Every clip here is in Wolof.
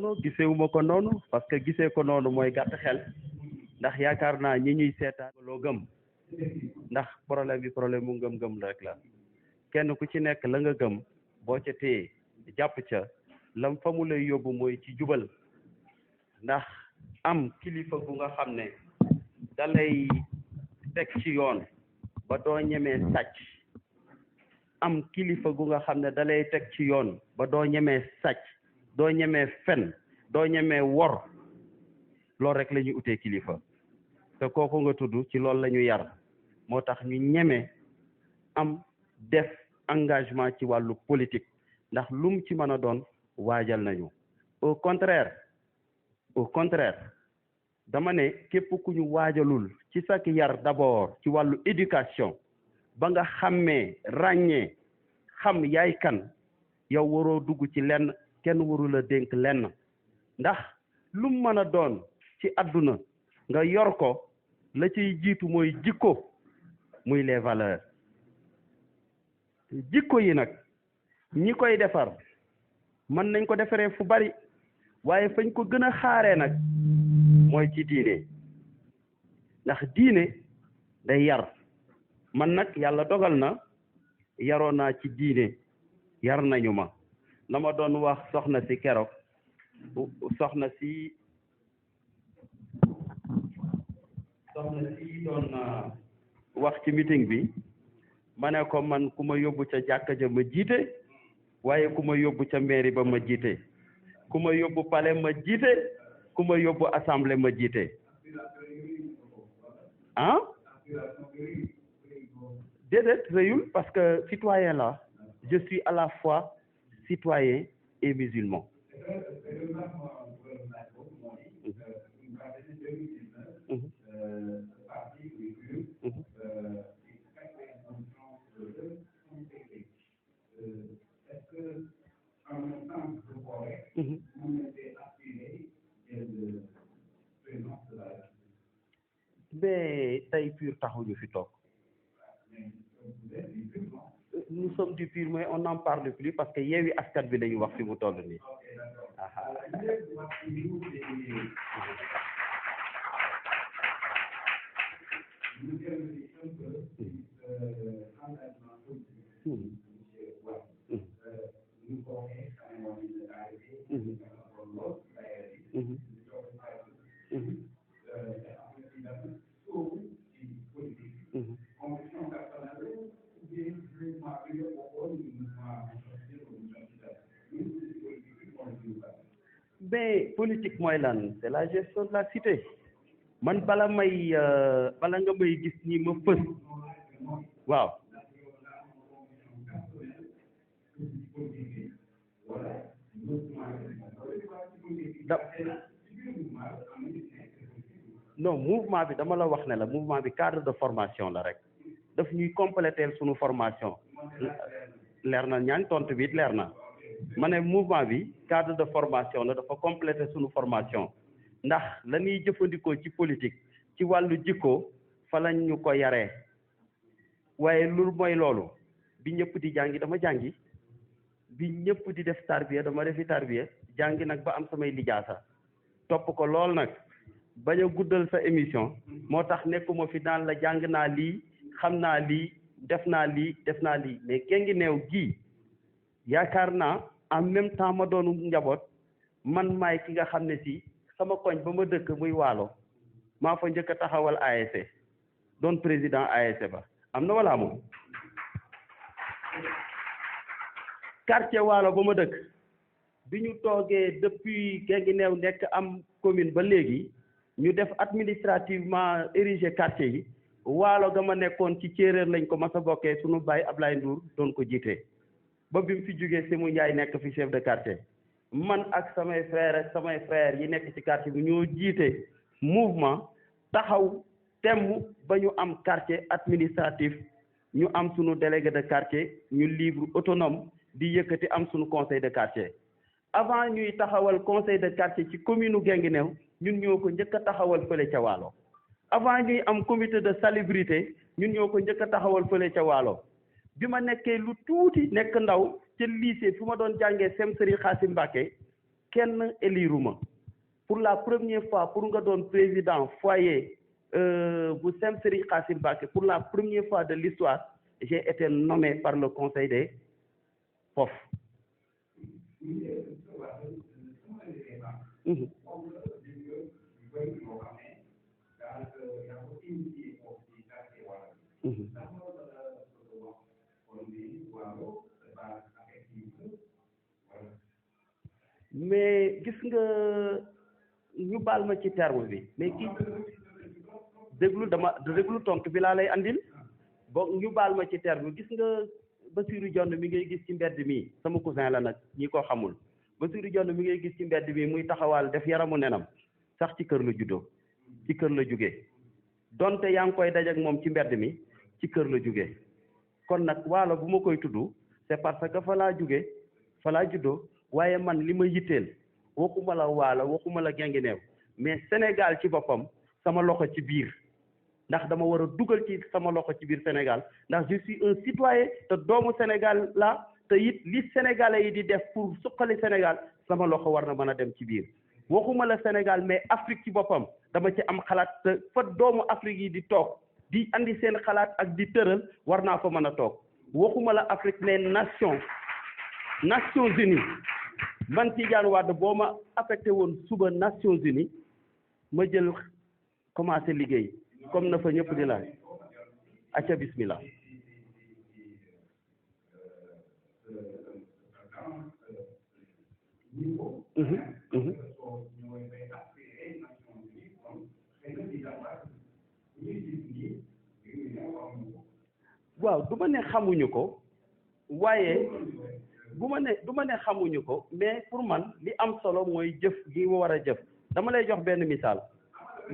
noonu gisewuma ko noonu parce que gisee ko noonu mooy gàtt xel ndax yaakaar naa ñi ñuy seetaan loo gëm ndax problème bi problème mu ngëm-ngëm rek la kenn ku ci nekk la nga gëm boo ca téye jàpp ca lam fa mu lay yóbbu mooy ci jubal ndax am kilifa gu nga xam ne da lay teg ci yoon ba doo ñemee sàcc am kilifa gu nga xam ne da lay teg ci yoon ba doo ñemee sàcc doo ñemee fen doo ñemee wor loolu rek la ñuy utee kilifa te kooku nga tudd ci loolu la ñu yar moo tax ñu ñeme am def engagement ci wàllu politique ndax lum ci mën a doon waajal nañu au contraire dama ne képp ku ñu waajalul ci sak yar d'abord ci wàllu éducation ba nga xàmmee ràññee xam yaay kan yow waroo dugg ci lenn kenn warul a dénk lenn ndax lum mën a doon ci àdduna nga yor ko la ciy jiitu mooy jikko muy les valeurs jikko yi nag ñi koy defar mën nañ ko defaree fu bari waaye fañ ko gën a xaaree nag mooy ci diine ndax diine day yar man nag yàlla dogal na yaroon naa ci diine yar nañu ma la ma doon wax soxna si keroog soxna si doon wax ci meeting bi ma ne ko man ku ma yóbbu ca jàkka ja ma jiite waaye ku ma yóbbu ca mairie ba ma jiite ku ma yóbbu palais ma jiite ku ma yóbbu assemblée ma jiite ah déedéet réyul parce que citoyen là je suis à la fois citoyen et musulman mais tey PUR taxuñu fi toog nous sommes du PUR mais on n'en parle plus parce que Yewwi Askan Wi lañu wax fi mu toll nii mais politique mooy lan c'est la gestion de la cité man bala nga may gis ni ma fës waaw non mouvement bi dama la wax ne la mouvement bi cadre de formation la rek daf ñuy compléter sunu formation leer na ñaan tontu bi it leer na ma ne mouvement bi cadre de formation la dafa compléter sunu formation ndax la ñuy jëfandikoo ci politique ci wàllu jikko fa lañ ñu ko yaree waaye loolu mooy loolu bi ñëpp di jàngi dama jàngi bi ñëpp di def tarbiya dama defi tarbiya jàngi nag ba am samay lijaasa topp ko lool nag bañ a guddal sa émission moo tax nekkuma fi naan la jàng naa lii xam naa lii def naa lii mais Guinguinéo gii yaakaar naa en même temps ma doonu njaboot man maay ki nga xam ne si sama koñ ba ma dëkk muy Waalo maa fa njëkk a taxawal ASC doon président ASC ba am na wala moom quartier Waalo ba ma dëkk bi ñu toogee depuis Guinguinéo nekk am commune ba léegi ñu def administrativement érigé quartier yi Waalo ga ma nekkoon ci Céeréer lañ ko mas a bokkee sunu baay Ablaye Ndour doon ko jiite ba bi mu fi jógee Sémou Ndiaye nekk fi chef de quartier man ak samay frères yi nekk ci quartier bi ñoo jiite mouvement taxaw temm ba ñu am quartier administratif ñu am sunu délégué de quartier ñu libre autonome di yëkkati am sunu conseil de quartier avant ñuy taxawal conseil de quartier ci commune Guinguinéo ñun ñoo ko njëkk a taxawal fële ca Waalo avant ñuy am comité de salubrité ñun ñoo ko njëkk a taxawal fële ca Waalo bi ma nekkee lu tuuti nekk ndaw ca lycée fu ma doon jàngee sem Serigne Xaasim Mbàkke kenn éliruma pour la première fois pour nga doon président foyer bu Sem Serigne Khassim Mbacké pour la première fois de l'histoire j'ai été nommé par le conseil des FOF. mais gis nga ñu baal ma ci terme bi mais kii déglu tontu bi laa lay andil bon ñu baal ma ci terme bi gis nga Bassirou Dione mi ngay gis ci mbedd mi sama cousin la nag ñi ko xamul Bassirou Dione mi ngay gis ci mbedd mi muy taxawaal def yaramu nenam sax ci kër la juddoo ci kër la jógee donte yaa ngi koy daj ak moom ci mbedd mi ci kër la jógee kon nag waalo bu ma koy tudd c'est parce que fa laa jógee fa laa juddoo waaye man li ma yitteel waxuma la waalo waxuma la Guinguinéo mais Sénégal ci boppam sama loxo ci biir ndax dama war a dugal ci sama loxo ci biir Sénégal ndax je suis un citoyen te doomu Sénégal la te it li Sénégalais yi di def pour suqali Sénégal sama loxo war na mën a dem ci biir waxuma la Sénégal mais Afrique ci boppam dama ci am xalaat te fa doomu Afrique yi di toog di andi seen xalaat ak di tëral war naa fa mën a toog waxuma la Afrique mais Nations Unies man Tidiane Wade boo ma affecté woon suba Nations Unies ma jël commencé liggéey comme na fa ñëpp di laaj acca bismillah waaw du ma ne xamuñu ko waaye du ma ne xamuñu ko mais pour man li am solo mooy jëf gi ma war a jëf dama lay jox benn misaal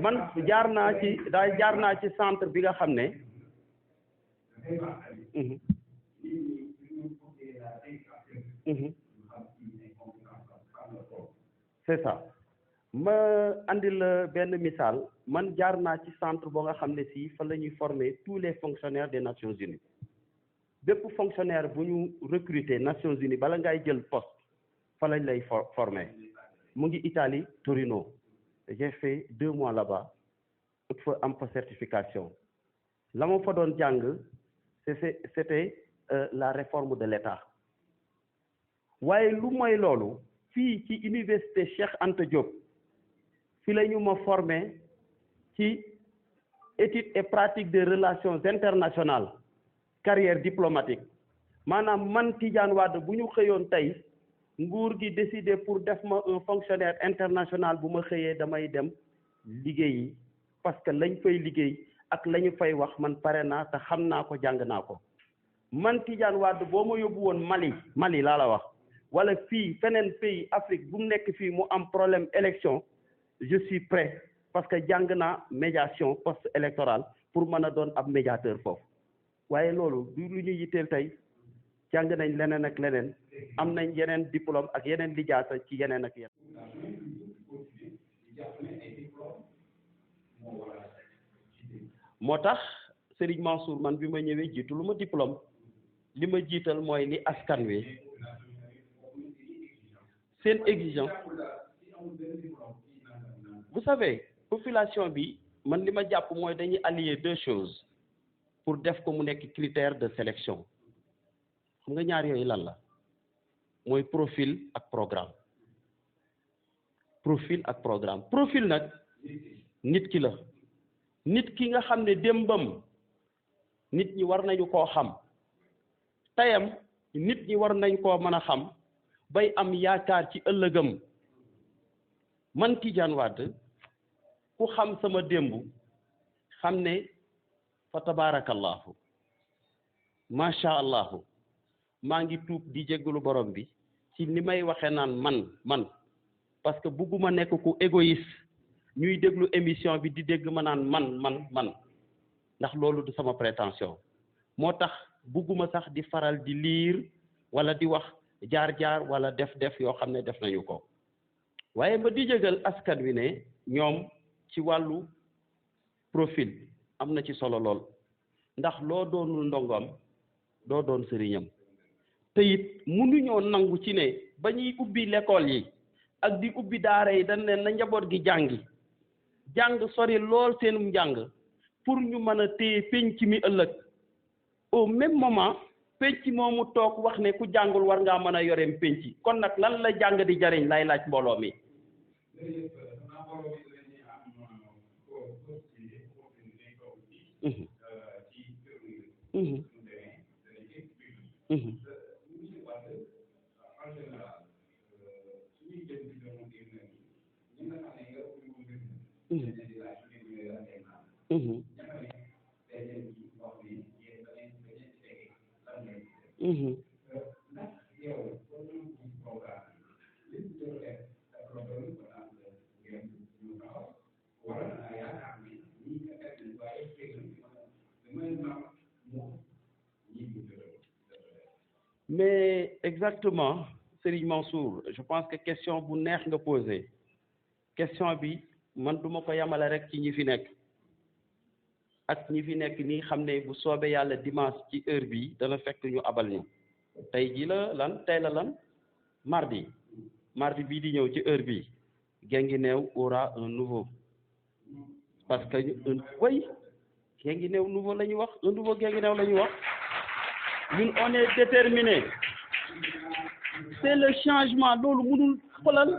man jaar naa ci centre bi nga xam ne c'est ça ma andil la benn misaal man jaar naa ci centre boo nga xam ne si fa la ñuy former tous les fonctionnaires des Nations Unies bépp fonctionnaire bu ñu recruter Nations Unies bala ngay jël poste fa lañ lay former mu ngi Italie Torino j'ai fait 2 mois là-bas ut fa am fa certification la ma fa doon jàng c'était la réforme de l'État waaye lu mooy loolu fii ci université Cheikh Anta Diop fi la ñu ma formé ci études et pratiques des relations internationales carrière diplomatique maanaam man Tidiane Wade bu ñu xëyoon tey nguur gi décidé pour def ma un fonctionnaire international bu ma xëyee damay dem liggéeyi parce que lañ fay liggéey ak la ñu fay wax man pare naa te xam naa ko jàng naa ko man Tidiane Wade boo ma yóbbu woon Mali laa la wax wala fii feneen pays Afrique bu mu nekk fii mu am problème élection je suis prêt parce que jàng naa médiation post électorale pour mën a doon ab médiateur foofu waaye loolu du lu ñuy yitteel tey jàng nañ leneen ak leneen am nañ yeneen diplôme ak yeneen lijaasa ci yeneen ak yeneen moo tax Serigne Mansour man bi ma ñëwee jiitu lu ma diplôme li ma jiital mooy li askan wi seen exigence vous savez population bi man li ma jàpp mooy dañuy allier 2 choses pour def ko mu nekk critère de sélection xam nga ñaar yooyu lan la mooy profil ak programme profil nag nit ki la nit ki nga xam ne démbam nit ñi war nañu koo xam tayam nit ñi war nañ koo mën a xam bay am yaakaar ci ëllëgam man Tidiane Wade ku xam sama démb xam ne fa tabarakallahu macha allahu maa ngi tuub di jéggalu borom bi ci ni may waxee naan man parce que bugguma nekk ku égoïste ñuy déglu émission bi di dégg ma naan man ndax loolu du sama prétention moo tax bugguma sax di faral di liir wala di wax jaar-jaar wala def yoo xam ne def nañu ko waaye ma di jégal askan wi ne ñoom ci wàllu profil am na ci solo lool ndax loo doonul ndongom doo doon sëriñam te it mënuñoo nangu ci ne ba ñuy ubbi l'école yi ak di ubbi daara yi dañ leen na njaboot gi jàng sori lool seenum njàng pour ñu mën a téye penc mi ëllëg au même moment penc moomu toog wax ne ku jàngul war ngaa mën a yoreem penc kon nag lan la jàng di jariñ lay laaj mbooloo mi. Mais exactement Serigne Mansour je pense que question bu neex nga posé question bi man duma ko yamale rek ci ñi fi nekk ak ñi fi nekk nii xam ne bu soobee yàlla dimanche ci heure bi dana fekk ñu abal ñu tey ji la lan tey la lan mardi bii di ñëw ci heure bi Guinguinéo aura un nouveau parce que oui Guinguinéo nouveau la ñu wax un nouveau Guinguinéo la ñu wax ñun on est déterminé c'est le changement loolu mënul xolal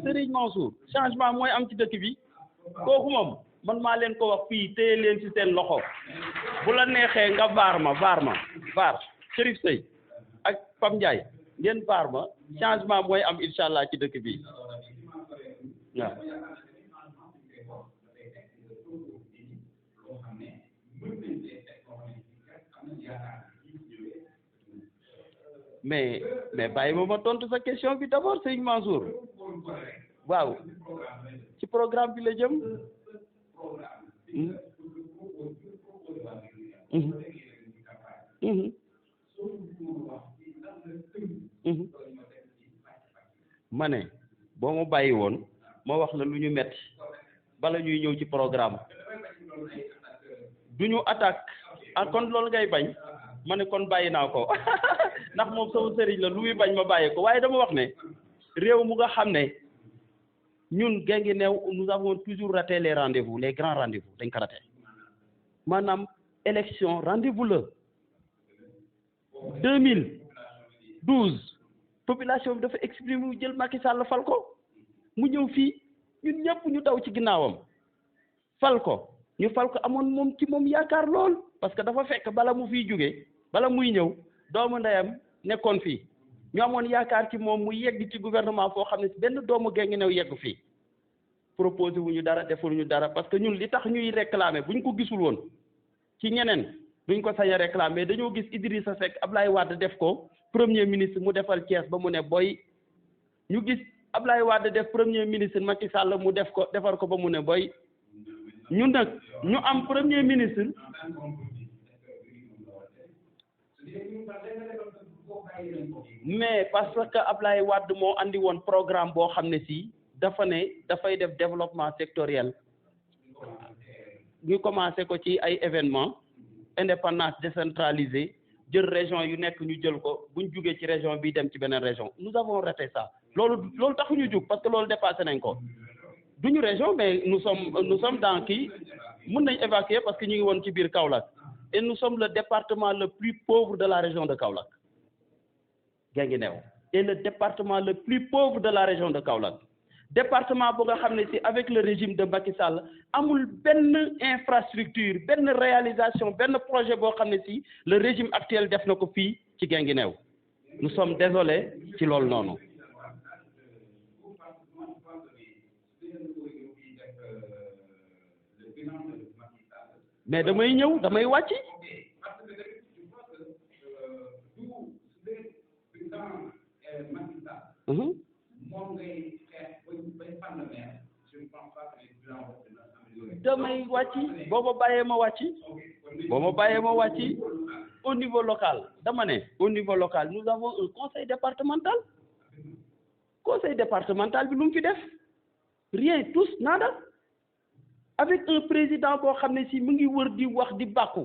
Serigne Mansour changement mooy am ci dëkk bi kooku moom man maa leen ko wax fii téye leen ci seen loxo bu la neexee nga vaar Chérif Sey ak Pam Ndiaye ngeen vaar ma changement mooy am incha allah ci dëkk bi waaw. mais bàyyi ma tontu sa question bi d'abord Serigne Mansour waaw ci programme bi la jëm. ma ne boo ma bàyyi woon ma wax la lu ñu metti bala ñuy ñëw ci programme du ñu attaque kon loolu ngay bañ ma ne kon bàyyi naa ko ndax moom sama sëriñ la lu muy bañ ma bàyyi ko waaye dama wax ne réew mu nga xam ne ñun Guinguinéo nous avons toujours raté les rendez-vous les grands rendez-vous dañ ko raté maanaam élection rendez-vous la 2012 population bi dafa exprimer mu jël Macky Sall fal ko mu ñëw fii ñun ñëpp ñu daw ci ginnaawam fal ko amoon moom ci moom yaakaar lool parce que dafa fekk bala mu fiy jóge bala muy ñëw doomu ndeyam nekkoon fii ñu amoon yaakaar ci moom mu yegg ci gouvernement foo xam ne benn doomu Guinguinéo yegg fii proposé wuñu dara defuñu dara parce que ñun li tax ñuy réclamer buñ ko gisul woon ci ñeneen duñ ko sañ a réclamer dañoo gis Idrissa Seck Ablaye Wade def ko premier ministre mu defal Thiès ba mu ne boy ñu gis Ablaye Wade def premier ministre Macky Sall mu defar ko ba mu ne boy ñun nag ñu am premier ministre mais parce que Ablaye Wade moo andi woon programme boo xam ne si dafa ne dafay def développement sectoriel ñu commencé ko ci ay événements indépendance décentralisée jël région yu nekk ñu jël ko buñ jugee ci région bi dem ci beneen région nous avons raté ça loolu taxu ñu jug parce que loolu dépassé nañ ko duñu région mais nous sommes dans kii mën nañ évacuer parce que ñu ngi woon ci biir Kaolack et nous sommes le département le plus pauvre de la région de Kaolack Guinguinéo est le département le plus pauvre de la région de Kaolack département bu nga xam ne si avec le régime de Macky Sall amul benn infrastructure benn réalisation benn projet boo xam ne si le régime actuel def na ko fii ci Guinguinéo nous sommes désolés ci loolu noonu. mais damay wàcc. damay wàcc boo ma bàyyee ma wàcc au niveau local dama ne au niveau local nous avons un conseil départemental bi lu mu fi def rien tous nada avec un président boo xam ne si mu ngi wër di wax di bàkku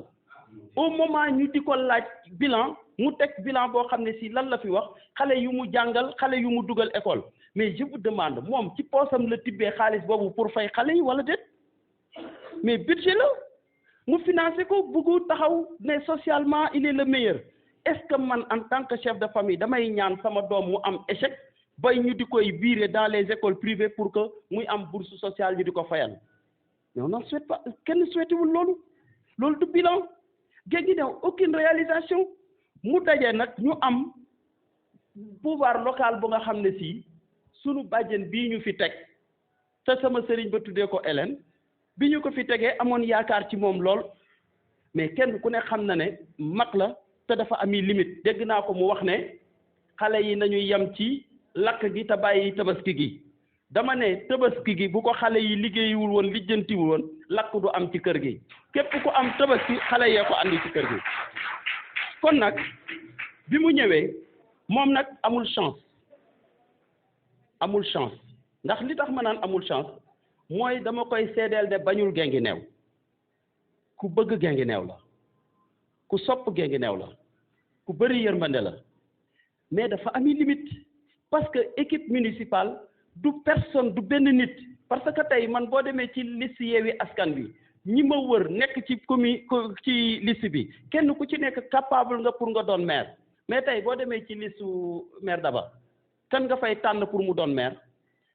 au moment ñu di ko laaj bilan mu teg bilan boo xam ne si lan la fi wax xale yu mu jàngal xale yu mu dugal école mais je vous demande moom ci poosam la tibbee xaalis boobu pour fay xale yi wala déet mais budget la mu financé ko bëggu taxaw ne socialement il est le meilleur est-ce que man en tant que chef de famille damay ñaan sama doom mu am échec bay ñu di koy virer dans les écoles privées pour que muy am bourse sociale ñu di ko fayal mais on n'en souhaite pas kenn souhaitewul loolu du bilan Guinguinéo aucune réalisation mu daje nag ñu am pouvoir local bu nga xam ne si sunu bàjjen bii ñu fi teg te sama sëriñ ba tuddee ko Hélène bi ñu ko fi tegee amoon yaakaar ci moom lool mais kenn ku ne xam na ne mag la te dafa ami limite dégg naa ko mu wax ne xale yi nañuy yem ci lakk gi te bàyyi tabaski gi dama ne tabaski gi bu ko xale yi liggéeyiwul woon lijjantiwul woon lakk du am ci kër gi képp ku am tabaski xale yee ko andi ci kër gi kon nag bi mu ñëwee moom nag amul chance ndax li tax ma naan amul chance mooy dama koy seedeel de bañul Guinguinéo ku bëgg Guinguinéo la ku sopp Guinguinéo la ku bëri yërmande la mais dafa ami limite parce que équipe municipale du personne du benn nit parce que tey man boo demee ci liste Yewwi Askan Wi ñi ma wër nekk ci ci liste bi kenn ku ci nekk capable nga pour nga doon maire mais tey boo demee ci liste maire Daba kan nga fay tànn pour mu doon maire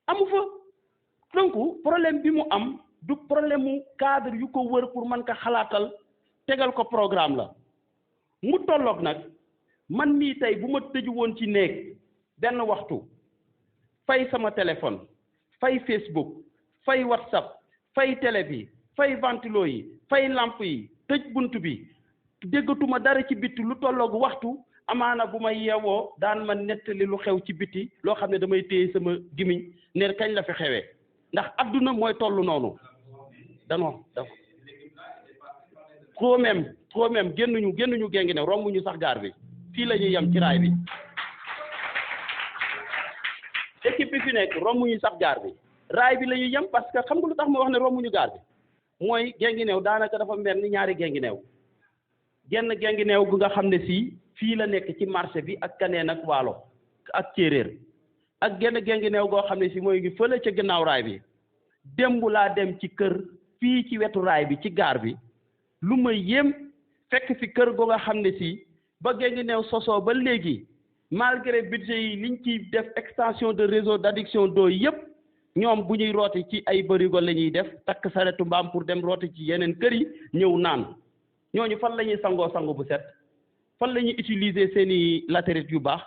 amu fa donc problème bi mu am du problème mu cadre yu ko wër pour mën ko xalaatal tegal ko programme la mu tolloog nag man mii tey bu ma tëju woon ci néeg benn waxtu fay sama téléphone fay Facebook fay WhatsApp fay télé bi fay ventilo yi fay lamp yi tëj bunt bi déggatuma dara ci bitti lu tolloog waxtu amaana bu ma yeewoo daan ma nettali lu xew ci biti loo xam ne damay téye sama gimiñ ne kañ la fi xewee ndax adduna mooy toll noonu danoo trop même génnuñu Guinguinéo rombuñu sax gaar bi fii la ñuy yem ci raay bi équipe bi fi nekk rombuñu sax gaar bi raay bi la ñuy yem parce que xam nga lu tax ma wax ne rombuñu gaar bi mooy Guinguinéo daanaka dafa mel ni ñaari Guinguinéo genn Guinguinéo gu nga xam ne si fii la nekk ci marché bi ak Kaneen ak Waalo ak Céréer ak genn Guinguinéo goo xam ne si mooy ngi fële ca gannaaw raay bi démb laa dem ci kër fii ci wetu raay bi ci gaar bi lu ma yéem fekk fi kër goo nga xam ne si ba Guinguinéo sosoo ba léegi malgré budget yi liñ ci def extension de réseau d'adduction d'eau yëpp ñoom bu ñuy rooti ci ay bërigo la ñuy def takk saretu mbaam pour dem rooti ci yeneen kër yi ñëw naan ñooñu fan la ñuy sango bu set fan la ñuy utiliser seeni latérite yu baax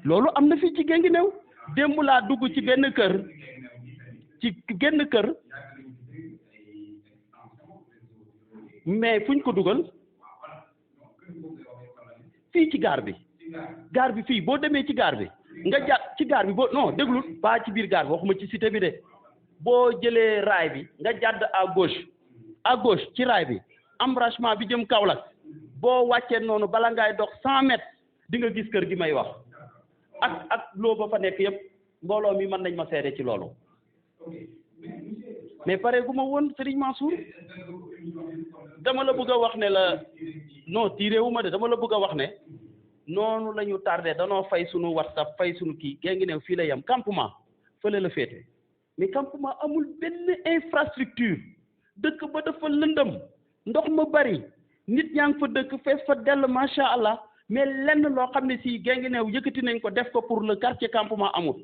loolu am na fii ci Guinguinéo démb laa dugg ci benn kër ci genn kër mais fuñ ko dugal fii ci gaar bi fii boo demee ci gaar bi nga jàdd ci gaar bi boo non déglul pas ci biir gaar bi waxuma ci cité bi de boo jëlee raay bi nga jàdd à gauche ci raay bi embranchement bi jëm Kaolack boo wàccee noonu bala ngay dox 100 mètres di nga gis kër gi may wax ak loo ba fa nekk yëpp mbooloo mi mën nañ ma seede ci loolu mais pare gu ma woon Serigne Mansour dama la bëgg a wax ne la non tiireewu ma de dama la bëgg a wax ne noonu la ñu tardé danoo fay sunu WhatsApp fay sunu kii Guinguinéo fii la yem campement fële la féete mais campement amul benn infrastructure dëkk ba dafa lëndëm ndox ma bari nit ñaa ngi fa dëkk fees fa dell macha allah mais lenn loo xam ne si Guinguinéo yëkkati nañ ko def ko pour le quartier campement amul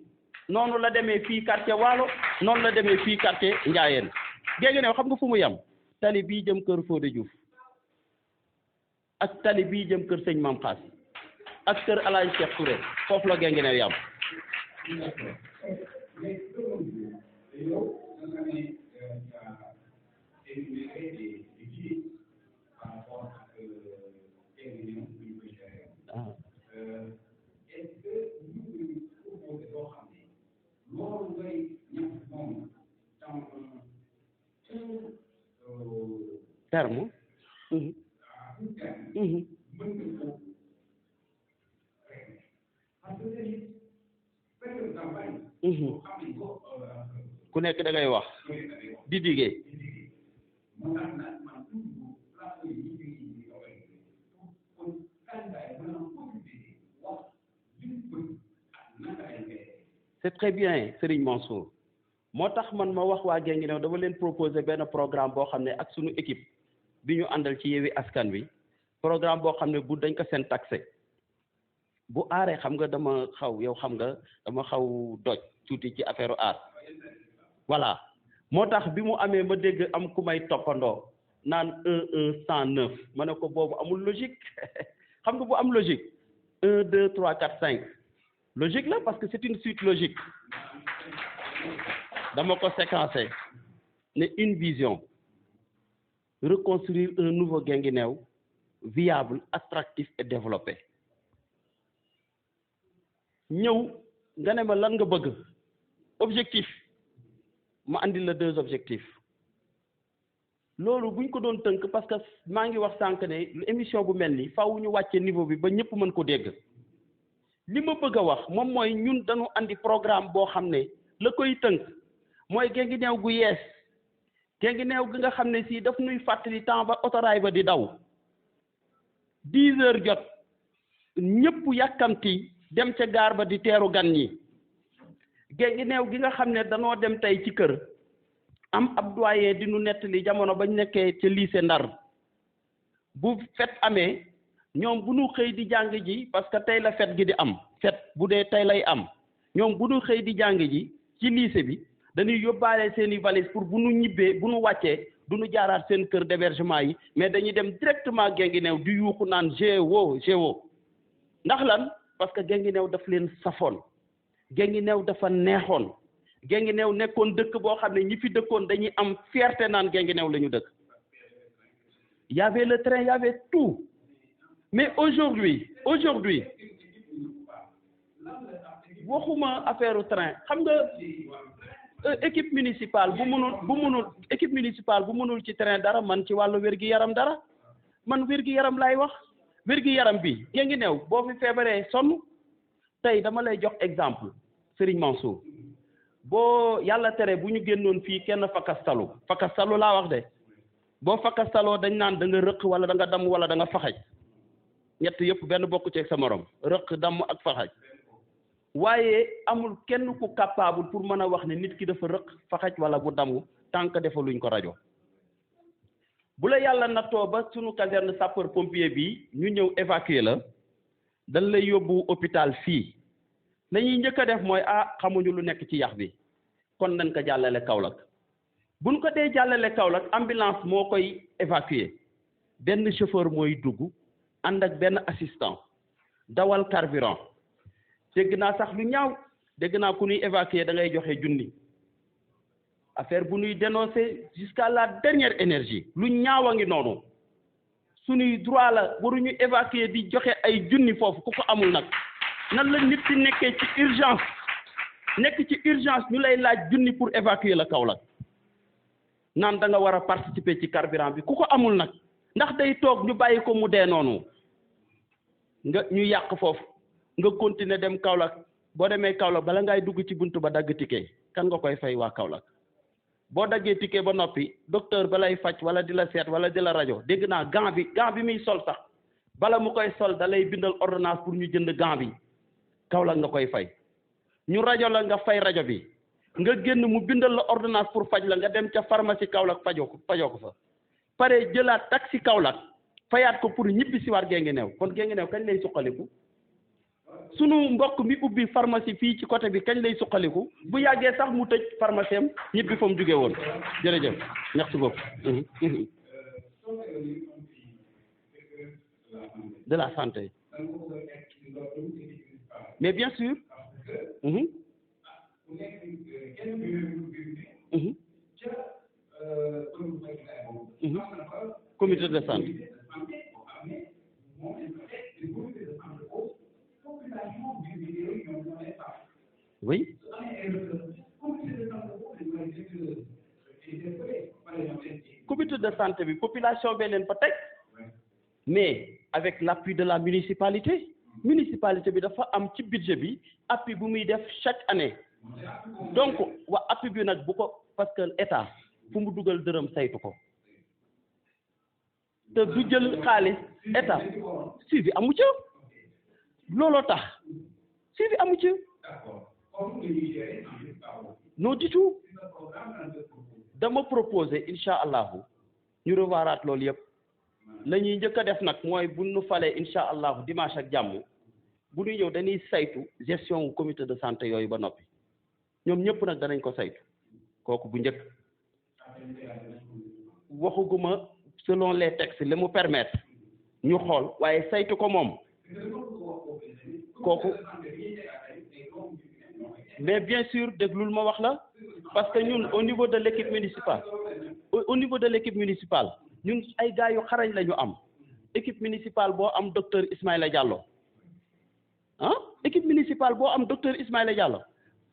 noonu la demee fii quartier Waalo noonu la demee fii quartier Ndiayène Guinguinéo xam nga fu mu yem tali bii jëm kër Fodé Diouf ak tali bii jëm kër sëñ Mam Xaas ak kër El Hadj Cheikh Touré foofu la Guinguinéo yam terme ku nekk da ngay wax di diggee c'est très bien Serigne Mansour moo tax man ma wax waa Guinguinéo dama leen proposer benn programme boo xam ne ak suñu équipe bi ñu àndal ci Yewwi Askan Wi programme boo xam ne bu dañ ko seen taxé bu aaree xam nga dama xaw yow xam nga dama xaw doj tuuti ci affaire aar voilà moo tax bi mu amee ma dégg am ku may toppandoo naan 109 ma ne ko boobu amul logique xam nga bu am logique 1 2 3 4 5 logique la parce que c'est une suite logique dama ko séquencé ne une vision reconstruire un nouveau Guinguinéo viable attractif et développé ñëw nga ne ma lan nga bëgg objectif ma andi la 2 objectifs loolu buñ ko doon tënk parce que maa ngi wax sànq ne émission bu mel ni faaw ñu wàcce niveau bi ba ñëpp mën ko dégg li ma bëgg a wax moom mooy ñun dañu andi programme boo xam ne la koy tënk mooy Guinguinéo gu yees Guinguinéo gi nga xam ne si daf nuy fàttali temps ba autorail ba di daw 10 heures jot ñëpp yàkkamti dem ca gaar ba di teeru gan ñi Guinguinéo gi nga xam ne danoo dem tey ci kër am ab doyen di nu nettali jamono bañ nekkee ca lycée Ndar bu fête amee ñoom bu nu xëy di jàng ji parce que tey la fête gi di am fête bu dee tey lay am ñoom bu nu xëy di jàng ji ci lycée bi dañuy yóbbaale seeni valise pour bu nu ñibbee bu nu wàccee du nu jaaraat seen kër d'hébergement yi mais dañuy dem directement Guinguinéo di yuuxu naan GO ndax lan parce que Guinguinéo daf leen safoon Guinguinéo dafa neexoon Guinguinéo nekkoon dëkk boo xam ne ñi fi dëkkoon dañuy am fierté naan Guinguinéo la ñu dëkk y avait le train y avait tout mais aujourd'hui waxuma affaire train xam nga équipe municipale bu mënul ci train dara man ci wàllu wér-gi-yaram dara man wér-gi-yaram laay wax wér-gi-yaram bi Guinguinéo boo fi feebaree sonn tey dama lay jox exemple Serigne Mansour boo yàlla tere bu ñu génnoon fii kenn fakastalu laa wax de boo fakastaloo dañ naan da nga rëq wala da nga damm wala da nga faxaj ñett yëpp benn bokku ci ak sa morom rëq damm ak faxaj waaye amul kenn ku capable pour mën a wax ne nit ki dafa rëq faxaj wala bu damm tant que defaluñ ko rajo bu la yàlla nattoo ba sunu caserne sapeur pompier bi ñu ñëw évacuer la dañ lay yóbbu hôpital fii nañuy njëkk a def mooy xamuñu lu nekk ci yax bi kon nañ ko jàllale Kaolack buñ ko dee jàllale Kaolack ambulance moo koy évacuer benn chauffeur mooy dugg ànd ak benn assistant dawal carburant dégg naa sax lu ñaaw dégg naa ku ñuy évacuer da ngay joxe junni affaire bu ñuy dénoncer jusqu'à la dernière énergie lu ñaaw a ngi noonu suñuy droit la waruñu évacuer di joxe ay junni foofu ku ko amul nag nan la nit ci nekkee ci urgence nekk ci urgence ñu lay laaj junni pour évacuer la Kaolack naan da nga war a participer ci carburant bi ku ko amul nag ndax day toog ñu bàyyi ko mu dee noonu nga ñu yàq foofu nga continuer dem Kaolack boo demee Kaolack bala ngay dugg ci buntu ba dagg ticket kan nga koy fay waa Kaolack boo daggee ticket ba noppi docteur ba lay faj wala di la seet wala di la rajo dégg naa gant bi muy sol sax bala mu koy sol da lay bindal ordonnance pour ñu jënd gant bi Kaolack nga koy fay ñu rajo la nga fay rajo bi nga génn mu bindal la ordonnance pour faj la nga dem ca pharmacie Kaolack fajoo ko fa pare jëlaat taxi Kaolack fayaat ko pour ñibbi si waat Guinguinéo kon Guinguinéo kañ lay suqaliku sunu mbokk mi ubbi pharmacie fii ci côté bi kañ lay suqaliku bu yàggee sax mu tëj pharmacie am ñibbi fa mu jóge woon jërëjëf merci beaucoup de la santé mais bien sûr comité de santé oui comité de santé bi population bee leen fa teg mais avec l'appui de la municipalité bi dafa am ci budget bi appui bu muy def chaque année donc waa appui bi nag bu ko parce que état fu mu dugal dërëm saytu ko te du jël xaalis état suivi amu ci looloo tax suivi amu ci non du tout dama proposer incha allahu ñu revoiraat loolu yëpp la ñuy njëkk a def nag mooy bu ñu falee incha allahu dimanche ak jàmm bu ñuy ñëw dañuy saytu gestion wu comité de santé yooyu ba noppi ñoom ñëpp nag danañ ko saytu kooku bu njëkk waxuguma selon les textes li mu permettre ñu xool waaye saytu ko moom kooku mais bien sûr déglul ma wax la parce que ñun au niveau de l'équipe municipale ñun ay gars yu xarañ la ñu am équipe municipale boo am docteur Ismaïla Diallo ah équipe municipale boo am docteur Ismaïla Diallo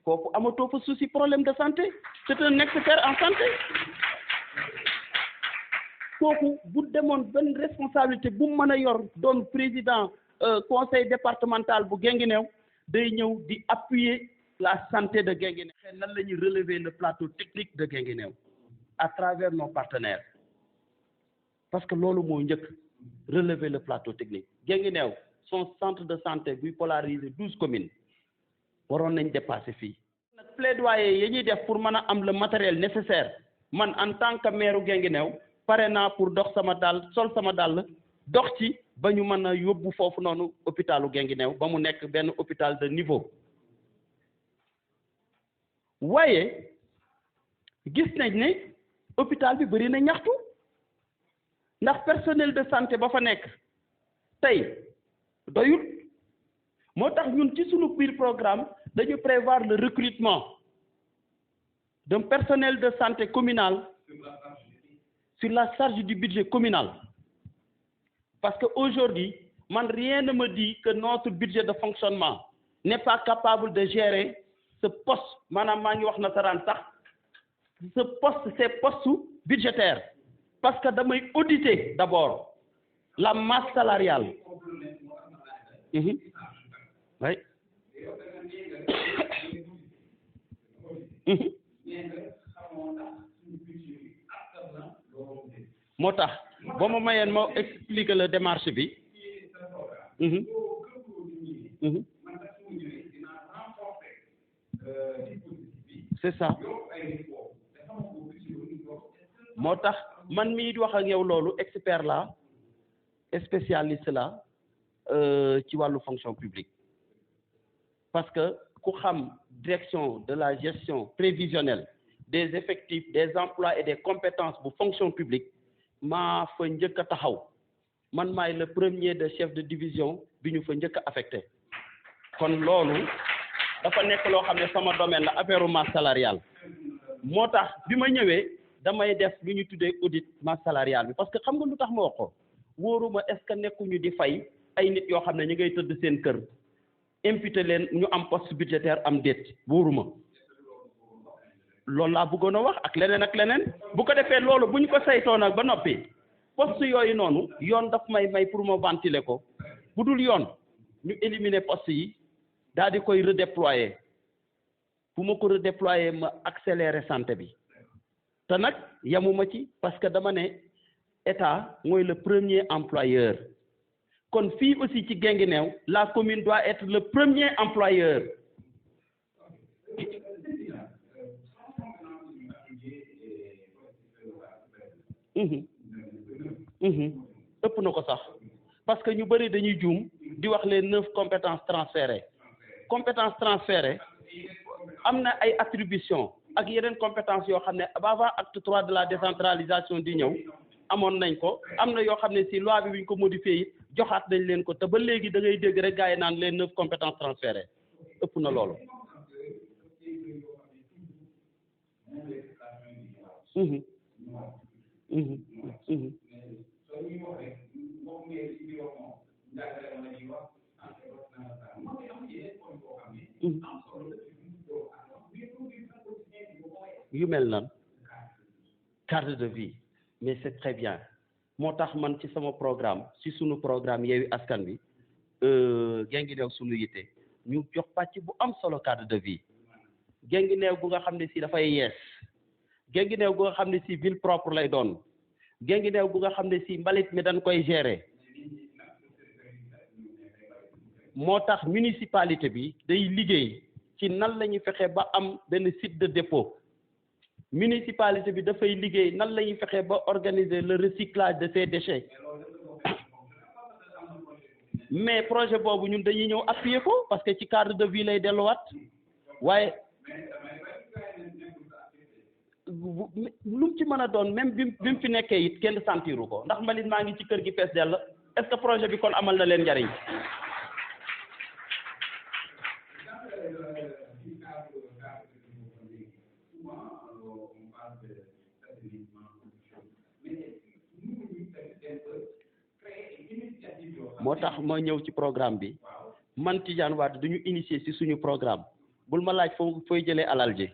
kooku amatoo fa souci problème de santé c'est un expert en santé kooku bu demoon benn responsabilité bu mu mën a yor doon président conseil départemental bu Guinguinéo day ñëw di appuyer la santé de Guinguinéo xëy nan la ñuy relever le plateau technique de Guinguinéo à travers nos partenaires parce que loolu moo njëkk relever le plateau technique Guinguinéo son centre de santé buy polariser 12 communes waroon nañ dépasser fii nag plaidoyer yi ñuy def pour mën a am le matériel nécessaire man en tant que maire Guinguinéo pare naa pour dox sama dàll sol sama dàll dox ci ba ñu mën a yóbbu foofu noonu hôpitalu Guinguinéo ba mu nekk benn hôpital de niveau waaye gis nañ ne hôpital bi bëri na ñaxtu ndax personnel de santé ba fa nekk tey doyul moo tax ñun ci sunu biir programme dañu prévoir le recrutement d'un personnel de santé communal sur la charge du budget communal parce que aujourd'hui man rien ne me dit que notre budget de fonctionnement n'est pas capable de gérer ce poste maanaam maa ngi wax nasaraan sax ce poste ces postes budgétaires parce que damay auditer d'abord la masse salariale oui moo tax boo ma mayeen ma expliquer la démarche bi c'est ça moo tax man mii di wax ak yow loolu expert la spécialiste la ci wàllu fonction publique parce que ku xam direction de la gestion prévisionnelle des effectifs des emplois et des compétences bu fonction publique maa fa njëkk a taxaw man maay le premier de chef de division bi ñu fa njëkk a affecté kon loolu dafa nekk loo xam ne sama domaine la affaire masse salariale moo tax bi ma ñëwee damay def lu ñu tuddee audit masse salariale bi parce que xam nga lu tax ma wax ko wóoruma est-ce que nekkuñu di fay ay nit yoo xam ne ñu ngay tëdd seen kër imputé leen ñu am poste budgétaire am déet wóoruma loolu laa bëggoon a wax ak leneen bu ko defee loolu bu ñu ko saytoo nag ba noppi poste yooyu noonu yoon daf may pour ma ventiler ko bu dul yoon ñu éliminer poste yi daal di koy redéployer bu ma ko redéployer ma accélérer santé bi te nag yamuma ci parce que dama ne état mooy le premier employeur kon fii aussi ci Guinguinéo la commune doit être le premier employeur ëpp na ko sax parce que ñu bëri dañuy juum di wax les 9 compétences transférées am na ay attributions ak yeneen compétences yoo xam ne avant acte 3 de la décentralisation di ñëw amoon nañ ko am na yoo xam ne si loi bi ñu ko modifié it joxaat nañ leen ko te ba léegi da ngay dégg rek gars yi naan les 9 compétences transférées ëpp na loolu. yu mel nan cadre de vie mais c'est très bien moo tax man ci sama programme ci sunu programme Yewwi Askan Wi Guinguinéo sunu yitte ñu jox pàcc bu am solo cadre de vie Guinguinéo gu nga xam ne si dafay yees Guinguinéo gu nga xam ne si ville propre lay doon Guinguinéo gu nga xam ne si mbalit mi dañ koy gérer moo tax municipalité bi day liggéey ci nan la ñuy fexe ba am benn site de dépôt municipalité bi dafay liggéey nan la ñuy fexe ba organiser le recyclage de ces déchets mais projet boobu ñun dañuy ñëw appuyer ko parce que ci cadre de vie lay delluwaat waaye lu mu ci mën a doon même bi mu fi nekkee it kenn sentiru ko ndax mbalit maa ngi ci kër gi fees dell est-ce que projet bi kon amal na leen njariñ moo tax ma ñëw ci programme bi man Tidiane Wade duñu initier ci suñu programme bul ma laaj fooy jëlee alal ji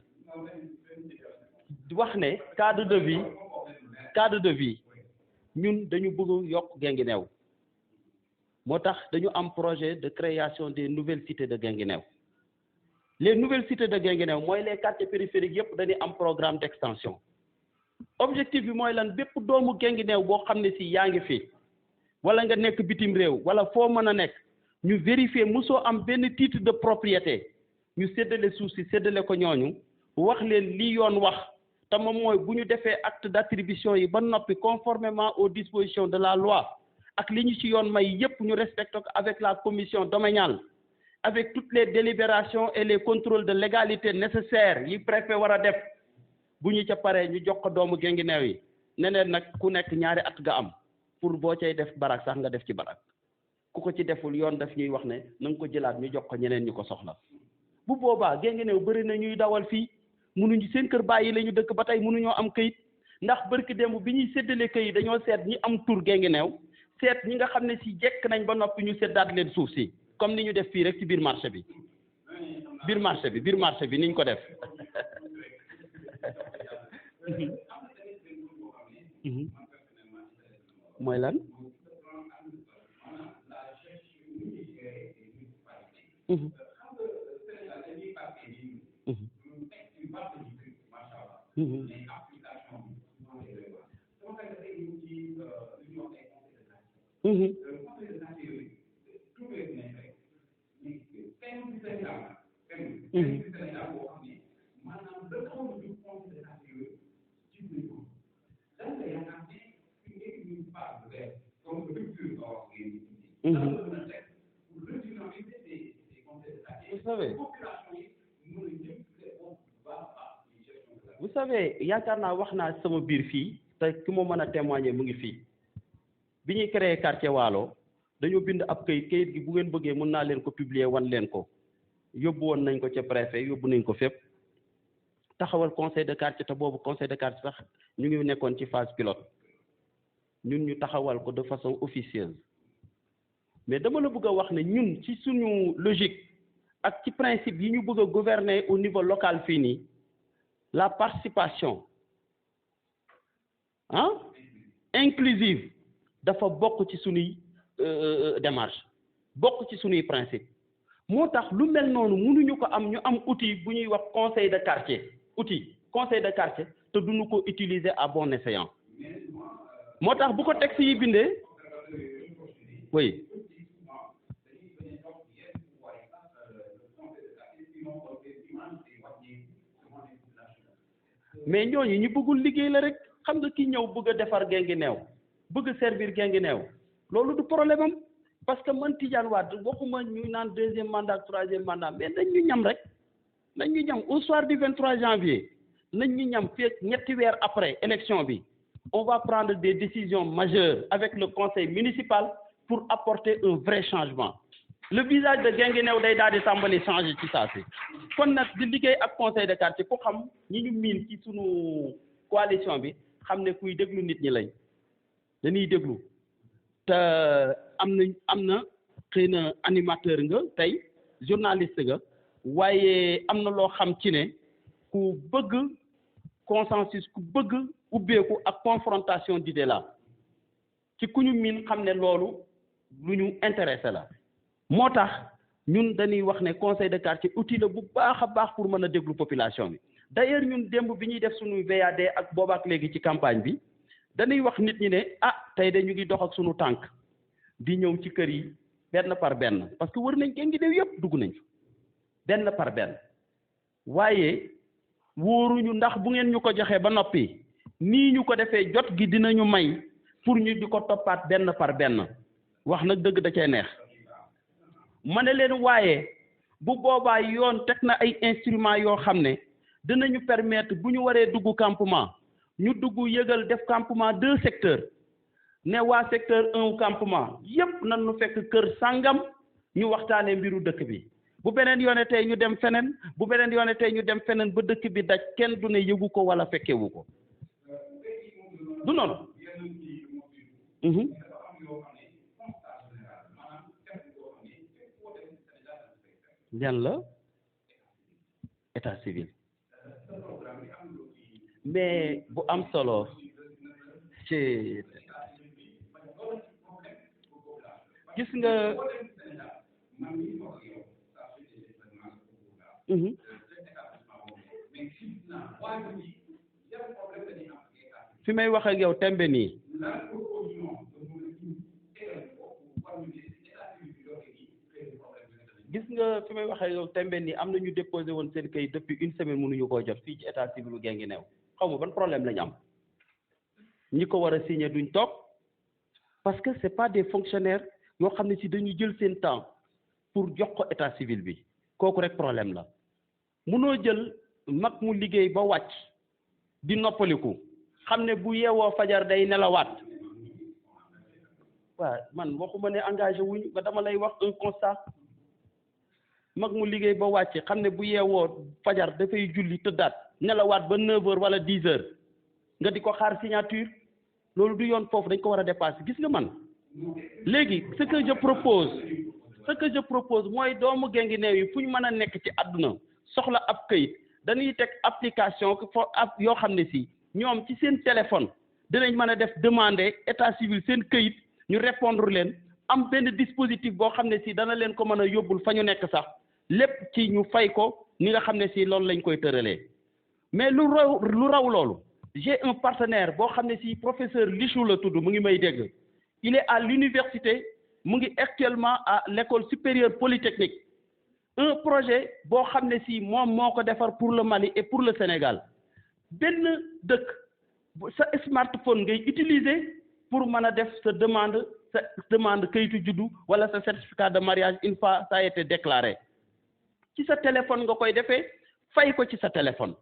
wax ne cadre de vie ñun dañu bëgg yokk Guinguinéo moo tax dañu am projet de création des nouvelles cités de Guinguinéo les nouvelles cités de Guinguinéo mooy les quartiers périphériques yëpp dañuy am programme d'extension objectif bi mooy lan bépp doomu Guinguinéo boo xam ne si yaa ngi fi wala nga nekk bitim réew wala foo mën a nekk ñu vérifier mosoo am benn titre de propriété ñu séddale suuf si séddale ko ñooñu wax leen li yoon wax te moom mooy bu ñu defee acte d'attribution yi ba noppi conformément aux dispositions de la loi ak li ñu ci yoon may yépp ñu respecté ko avec la commission domaniale avec toutes les délibérations et les contrôles de légalité nécessaires yi préfet war a def bu ñu ca paree ñu jox ko doomu Guinguinéo yi neneen nag ku nekk ñaari at nga am pour boo cay def barak sax nga def ci barak ku ko ci deful yoon daf ñuy wax ne na nga ko jëlaat ñu jox ko ñeneen ñu ko soxla bu boobaa Guinguinéo bëri na ñuy dawal fii mënuñu seen kër bàyyi la ñu dëkk ba tey mënuñoo am këyit ndax barki démb bi ñuy séddale këyit dañoo seet ñi am tur Guinguinéo seet ñi nga xam ne si jekk nañ ba noppi ñu seddaat leen suuf si comme ni ñu def fii rek ci biir marché bi niñ ko def mooy lan vous savez yaakaar naa wax naa sama biir fii te ki ma mën a témoigner mu ngi fii bi ñuy créer quartier Waalo dañoo bind ab kayit gi bu ngeen bëggee mën naa leen ko publier wan leen ko yóbbu woon nañ ko ca préfet yóbbu nañ ko fépp taxawal conseil de quartier te boobu conseil de quartier sax ñu ngi nekkoon ci phase pilote ñun ñu taxawal ko de façon officieuse mais dama la bëgg a wax ne ñun ci suñu logique ak ci principe yi ñu bëgg a gouverner au niveau local fii nii la participation inclusive dafa bokk ci suñuy démarche bokk ci suñuy principe moo tax lu mel noonu mënuñu ko am ñu am outil bu ñuy wax conseil de quartier te duñu ko utiliser à bon escient moo tax bu ko texte yi bindee oui mais ñooñu ñu bëggul liggéey la rek xam nga ki ñëw bëgg a defar Guinguinéo bëgg a servir Guinguinéo loolu du problème am parce que man Tidiane Wade waxuma ñu naan deuxième mandat troisième mandat mais nañ ñu ñam rek nañ ñu ñam au soir du 23 janvier nañ ñu ñam fii ñetti weer après élection bi on va prendre des décisions majeures avec le conseil municipal pour apporter un vrai changement le visage de Guinguinéo day daal di tàmbali changer ci saa si kon nag di liggéey ak conseil de quartier ku xam ñi ñu miin ci sunu coalition bi xam ne kuy déglu nit ñi lañ dañuy déglu te am na xëy na animateur nga tey journaliste nga waaye am na loo xam ci ne ku bëgg consensus ku bëgg ubbeeku ak confrontation d'idées la ci ku ñu miin xam ne loolu lu ñu intéressé la moo tax ñun dañuy wax ne conseil de quartier outil la bu baax a baax pour mën a déglu population bi d'ailleurs ñun démb bi ñuy def suñu VAD ak boobaak léegi ci campagne bi dañuy wax nit ñi ne tey de ñu ngi dox ak suñu tànk di ñëw ci kër yi benn par benn parce que wër nañ Guinguinéo yëpp dugg nañ fa benn par benn waaye wóoruñu ndax bu ngeen ñu ko joxee ba noppi nii ñu ko defee jot gi dinañu may pour ñu di ko toppaat benn par benn wax nag dëgg da cee neex ma ne leen waaye bu boobaa yoon teg na ay instruments yoo xam ne dinañu permettre bu ñu waree dugg campement ñu dugg yëgal def campement 2 secteurs ne waa secteur 1 campement yépp nan nu fekk kër sàngam ñu waxtaanee mbiru dëkk bi bu beneen yoone tey ñu dem feneen bu beneen yoone tey ñu dem feneen ba dëkk bi daj kenn du ne yëgu ko wala fekkewu ko du noonu ñan la état civil mais bu am solo ci gis nga fi may wax ak yow tembe nii gis nga fi may wax ak yow tembe nii am na ñu déposé woon seen kayit depuis 1 semaine mënuñu koo jot fii ci état civil bu Guinguinéo xaw ma ban problème la ñu am ñi ko war a signé duñ toog parce que c'est pas des fonctionnaires yoo xam ne si dañu jël seen temps pour jox ko état civil bi kooku rek problème la munoo jël mag mu liggéey ba wàcc di noppaliku xam ne bu yeewoo fajar day nelawaat waaw man waxuma ne engagé wuñu ba dama lay wax un constat mag mu liggéey ba wàcc xam ne bu yeewoo fajar dafay julli tëddaat nelawaat ba 9h wala 10h nga di ko xaar signature loolu du yoon foofu dañ ko war a dépasser gis nga man léegi ce que je propose mooy doomu Guinguinéo yi fu ñu mën a nekk ci àdduna soxla ab këyit dañuy teg application yoo xam ne si ñoom ci seen téléphone dinañ mën a def demander état civil seen këyit ñu répondre leen am benn dispositif boo xam ne si dana leen ko mën a yóbbul fa ñu nekk sax lépp ci ñu fay ko ni nga xam ne si loolu lañ koy tëralee mais lu raw loolu j'ai un partenaire boo xam ne si professeur Lichou la tudd mu ngi may dégg il est à l'université mu ngi actuellement à l'école supérieure polytechnique un projet boo xam ne si moom moo ko defar pour le Mali et pour le Sénégal benn dëkk sa smartphone ngay utiliser pour mën a def sa demande kayitu juddu wala sa certificat de mariage une fois ça a été déclaré ci sa téléphone nga koy defee fay ko ci sa téléphone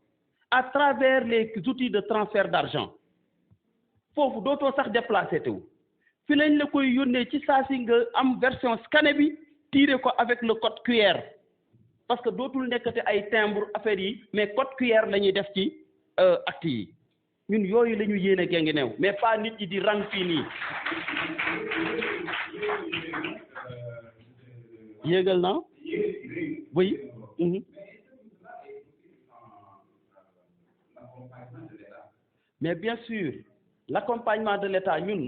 à travers les outils de transfert d'argent foofu dootoo sax déplacé tewu fi lañ la koy yónnee ci saa si nga am version scanné bi tiré ko avec le code QR parce que dootul nekkate ay timbre affaire yi mais code QR la ñuy def ci acte yi ñun yooyu la ñu yéene Guinguinéo mais pas nit ñi di rang fii nii yéegal na oui mais bien sûr l'accompagnement de l'État ñun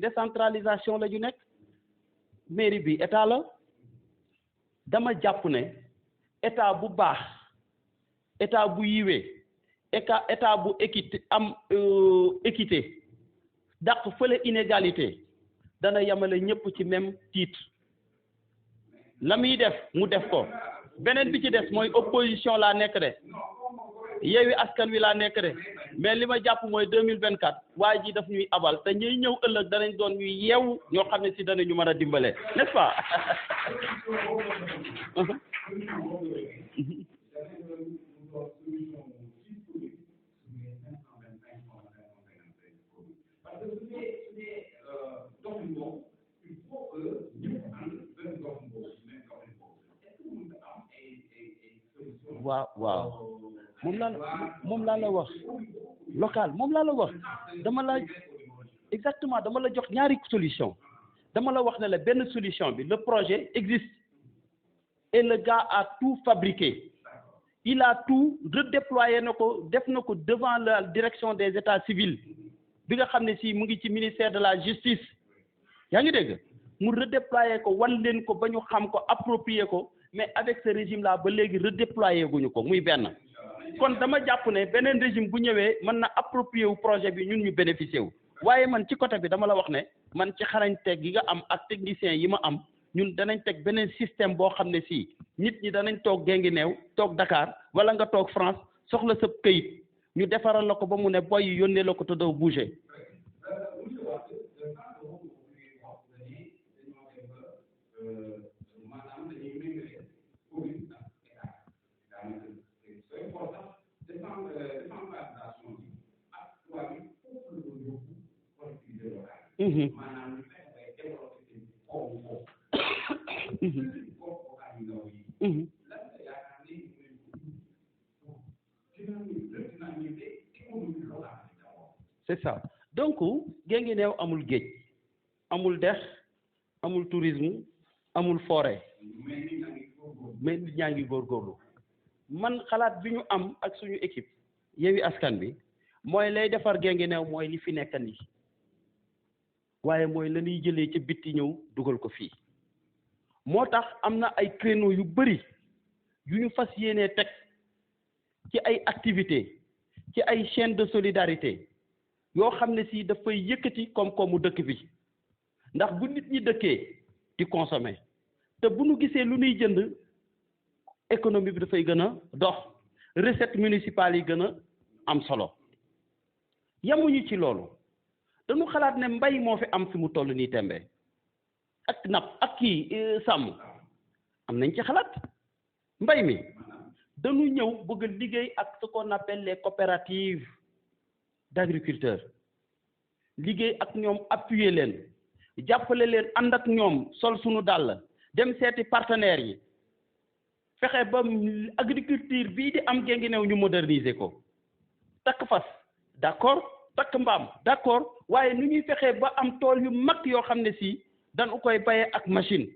décentralisation la ñu nekk mairie bi état la dama jàpp ne état bu baax état bu yiwee état bu équité dàq fële inégalité dana yamale ñëpp ci même titre la muy def mu def ko beneen bi ci des mooy opposition laa nekk de Yewwi Askan Wi laa nekk de mais li ma jàpp mooy 2024 waa ji daf ñuy abal te ñuy ñëw ëllëg danañ doon ñuy yeewu ñoo xam ne si danañu mën a dimbale n'est-ce pas waaw moom laa la wax local moom laa la wax dama la jox ñaari solution dama la wax ne la benn solution bi le projet existe et le gars a tout fabriqué il a tout redéployé na ko def na ko devant la direction des états civils bi nga xam ne si mu ngi ci ministère de la justice yaa ngi dégg mu redéployé ko wan leen ko ba ñu xam ko approprier ko mais avec ce régime là ba léegi redéployé guñu ko muy benn kon dama jàpp ne beneen régime bu ñëwee mën na approprier wu projet bi ñun ñu bénéficier wu waaye man ci côté bi dama la wax ne man ci xarañte gi nga am ak technicien yi ma am ñun danañ teg beneen système boo xam ne si nit ñi danañ toog Guinguinéo toog Dakar wala nga toog France soxla sa këyit ñu defaral la ko ba mu ne boy yi yónnee la ko te doo bouger. C'est ça donc Guinguinéo amul géej amul dex amul tourisme amul forêt mais nit ñaa ngi góorgóorlu man xalaat bi ñu am ak suñu équipe Yewwi Askan Wi mooy lay defar Guinguinéo mooy li fi nekk nii waaye mooy la ñuy jëlee ci bitti ñëw dugal ko fii moo tax am na ay créneaux yu bëri yu ñu fas yéenee teg ci ay activités ci ay chaînes de solidarité yoo xam ne si dafay yëkkati koom-koomu dëkk bi ndax bu nit ñi dëkkee di consommer te bu nu gisee lu ñuy jënd économie bi dafay gën a dox recette municipale yi gën a am solo yamuñu ci loolu dañu xalaat ne mbay moo fi am fi mu toll nii tembe ak napp ak kii sàmm am nañ ci xalaat mbay mi dañu ñëw bëgg liggéey ak ce qu'on appelle les coopératives d'agriculteurs liggéey ak ñoom appuyer leen jàppale leen ànd ak ñoom sol suñu dàll dem seeti partenaires yi fexe ba agriculture bii di am Guinguinéo ñu moderniser ko takk fas d'accord takk mbaam d'accord waaye nu ñuy fexee ba am tool yu mag yoo xam ne si dañu koy bayee ak machine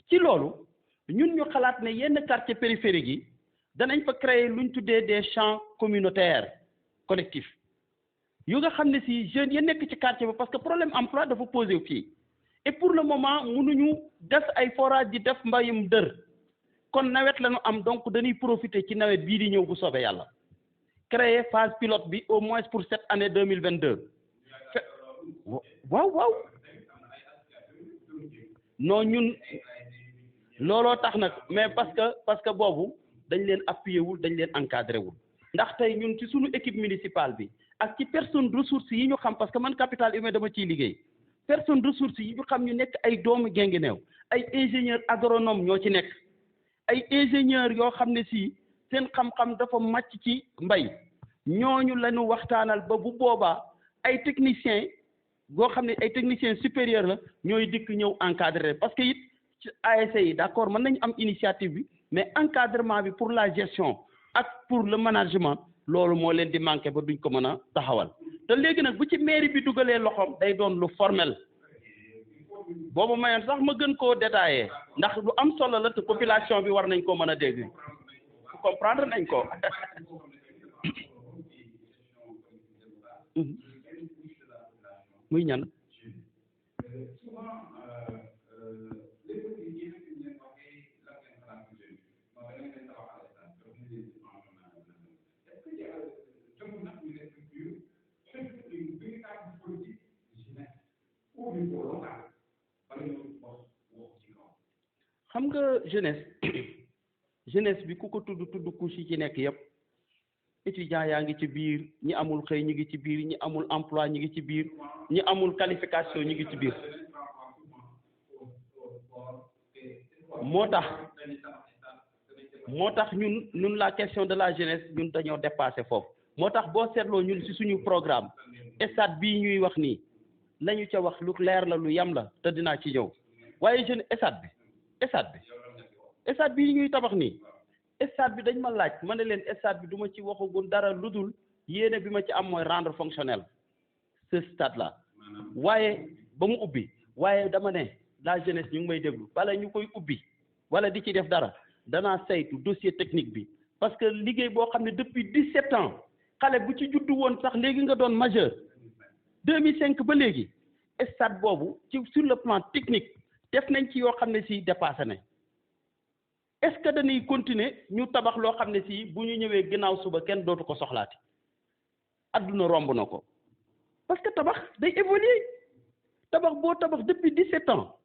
ci loolu ñun ñu xalaat ne yenn quartier périphérique yi danañ fa créer luñ tuddee des champs communautaires collectifs yu nga xam ne si jeunes yi nekk ci quartier ba parce que problème emploi dafa posé fii et pour le moment mënuñu def ay forage di def mbayum dër kon nawet la ñu am donc dañuy profiter ci nawet bii di ñëw bu soobee yàlla créer phase pilote bi au moins pour cette année 2022 waaw non ñun looloo tax nag mais parce que boobu dañ leen appuyer wul dañ leen encadrer wul ndax tey ñun ci suñu équipe municipale bi ak ci personne ressources yi ñu xam parce que man capital humain dama ciy liggéey personne ressources yi ñu xam ñu nekk ay doomu Guinguinéo ay ingénieur agronome ñoo ci nekk ay ingénieur yoo xam ne si seen xam-xam dafa màcc ci mbay ñooñu la ñu waxtaanal ba bu boobaa ay techniciens boo xam ne ay techniciens supérieurs la ñooy dikk ñëw encadrer parce que it ci ASC yi d'accord mën nañu am initiative bi mais encadrement bi pour la gestion ak pour le management loolu moo leen di manqué ba duñ ko mën a taxawal te léegi nag bu ci mairie bi dugalee loxoom day doon lu formel boobu mayoon sax ma gën koo détaillé ndax lu am solo la te population bi war nañ koo mën a dégg comprendre nañ ko muy ñan xam nga jeunesse bi ku ko tudd couche yi ci nekk yëpp étudiants yaa ngi ci biir ñi amul xëy ñi ngi ci biir ñi amul emploi ñi ngi ci biir ñi amul qualification ñi ngi ci biir moo tax ñun la question de la jeunesse ñun dañoo dépassé foofu moo tax boo seetloo ñun ci suñu programme stade bii ñuy wax nii lañu ca wax lu leer la lu yam la te dinaa ci ñëw waaye jeune stade bi ñuy tabax nii stade bi dañ ma laaj ma ne leen stade bi du ma ci waxagul dara lu dul yéene bi ma ci am mooy rendre fonctionnel ce stade là waaye ba mu ubbi waaye dama ne la jeunesse ñu ngi may déglu bala ñu koy ubbi wala di ci def dara danaa saytu dossier technique bi parce que liggéey boo xam ne depuis 17 ans xale bu ci juddu woon sax léegi nga doon majeur 2005 ba léegi stade boobu ci sur le plan technique def nañ ci yoo xam ne si dépassé nañ est-ce que dañuy continuer ñu tabax loo xam ne si bu ñu ñëwee ginnaaw suba kenn dootu ko soxlaati adduna romb na ko parce que tabax day évoluer tabax boo tabax depuis 17 ans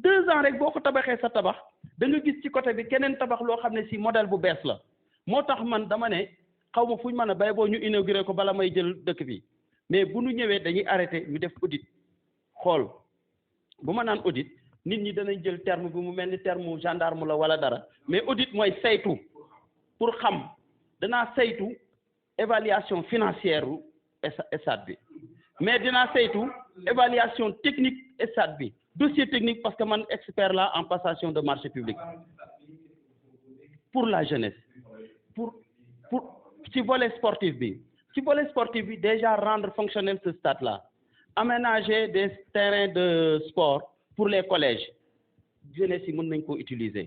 2 ans rek boo ko tabaxee sa tabax da nga gis ci côté bi keneen tabax loo xam ne si modèle bu bees la moo tax man dama ne xaw ma fu ñu mën a bay boo ñu inauguré ko bala may jël dëkk bi mais bu ñu ñëwee dañuy arrêté ñu def audit xool bu ma naan audit nit ñi danañ jël terme bi mu mel ni terme gendarme la wala dara mais audit mooy saytu pour xam danaa saytu évaluation financière u stade bi mais dinaa saytu évaluation technique stade bi dossier technique parce que man expert là en passation de marché public pour la jeunesse pour ci volet sportif bi déjà rendre fonctionnel ce stade là aménager des terrains de sport pour les collèges jeunesse yi mën nañ ko utiliser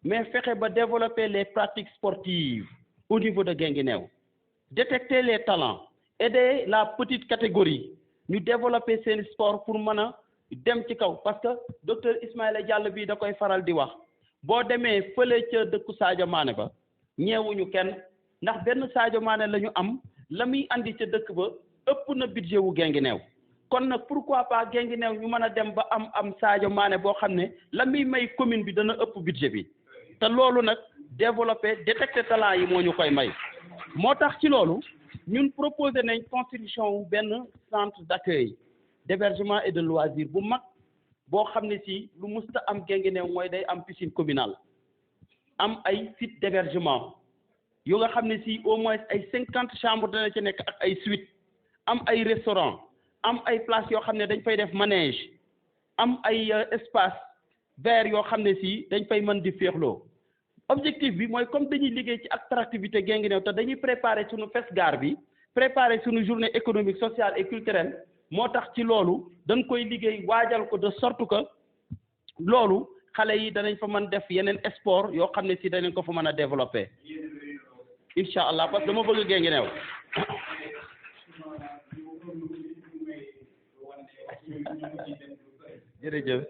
mais fexe ba développer les pratiques sportives au niveau de Guinguinéo détecter les talents aider la petite catégorie ñu développer seen sport pour mën a dem ci kaw parce que docteur Ismaïla Diallo bi da koy faral di wax boo demee fële ca dëkku Sadio Mané ba ñeewuñu kenn ndax benn Sadio Mané la ñu am la muy andi ca dëkk ba ëpp na budget wu Guinguinéo kon nag pourquoi pas Guinguinéo ñu mën a dem ba am Sadio Mané boo xam ne la muy may commune bi dana ëpp budget bi te loolu nag développer détecter talent yi moo ñu koy may moo tax ci loolu ñun proposé nañ constitution wu benn centre d'accueil d'hébergement et de loisirs bu mag boo xam ne si lu musta am Guinguinéo mooy day am piscine communale am ay site d'hébergement yu nga xam ne si au moins ay 50 chambres dana ci nekk ak ay suites am ay restaurant am ay places yoo xam ne dañ fay def manège am ay espace vert yoo xam ne si dañ fay mën di féexloo objectif bi mooy comme dañuy liggéey ci attractivité Guinguinéo te dañuy préparer suñu FESGAR bi préparer suñu journée économique sociale et culturelle moo tax ci loolu dañ koy liggéey waajal ko de sorte que loolu xale yi danañ fa mën def yeneen sport yoo xam ne si danañ ko fa mën a développer incha allah parce que dama bëgg Guinguinéo jërëjëf.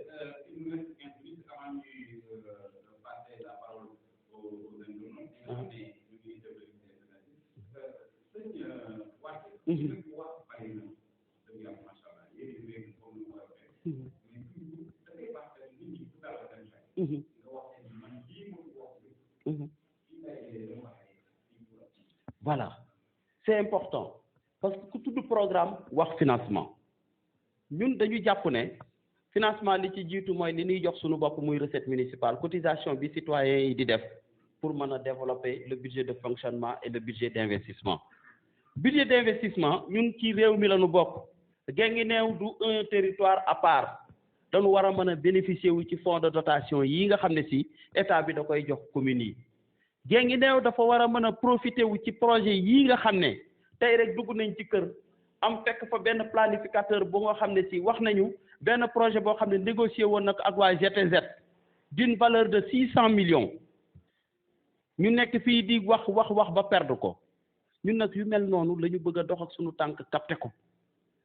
Voilà, c'est important parce que ku tudd programme wax financement ñun dañu jàpp ne financement li ci jiitu mooy li ñuy jox suñu bopp muy recette municipale cotisation bi citoyens yi di def pour mën a développer le budget de fonctionnement et le budget d'investissement ñun ci réew mi la ñu bokk Guinguinéo du un territoire à part dañu war a mën a bénéficier wu ci fonds de dotation yi nga xam ne si état bi da koy jox communes yi Guinguinéo dafa war a mën a profiter wu ci projet yii nga xam ne tey rek dugg nañ ci kër am fekk fa benn planificateur bu nga xam ne si wax nañu benn projet boo xam ne négocié woon nag ak waa GTZ d'une valeur de 600 millions ñu nekk fii di wax ba perdre ko ñun nag yu mel noonu la ñu bëgg a dox ak suñu tànk capté ko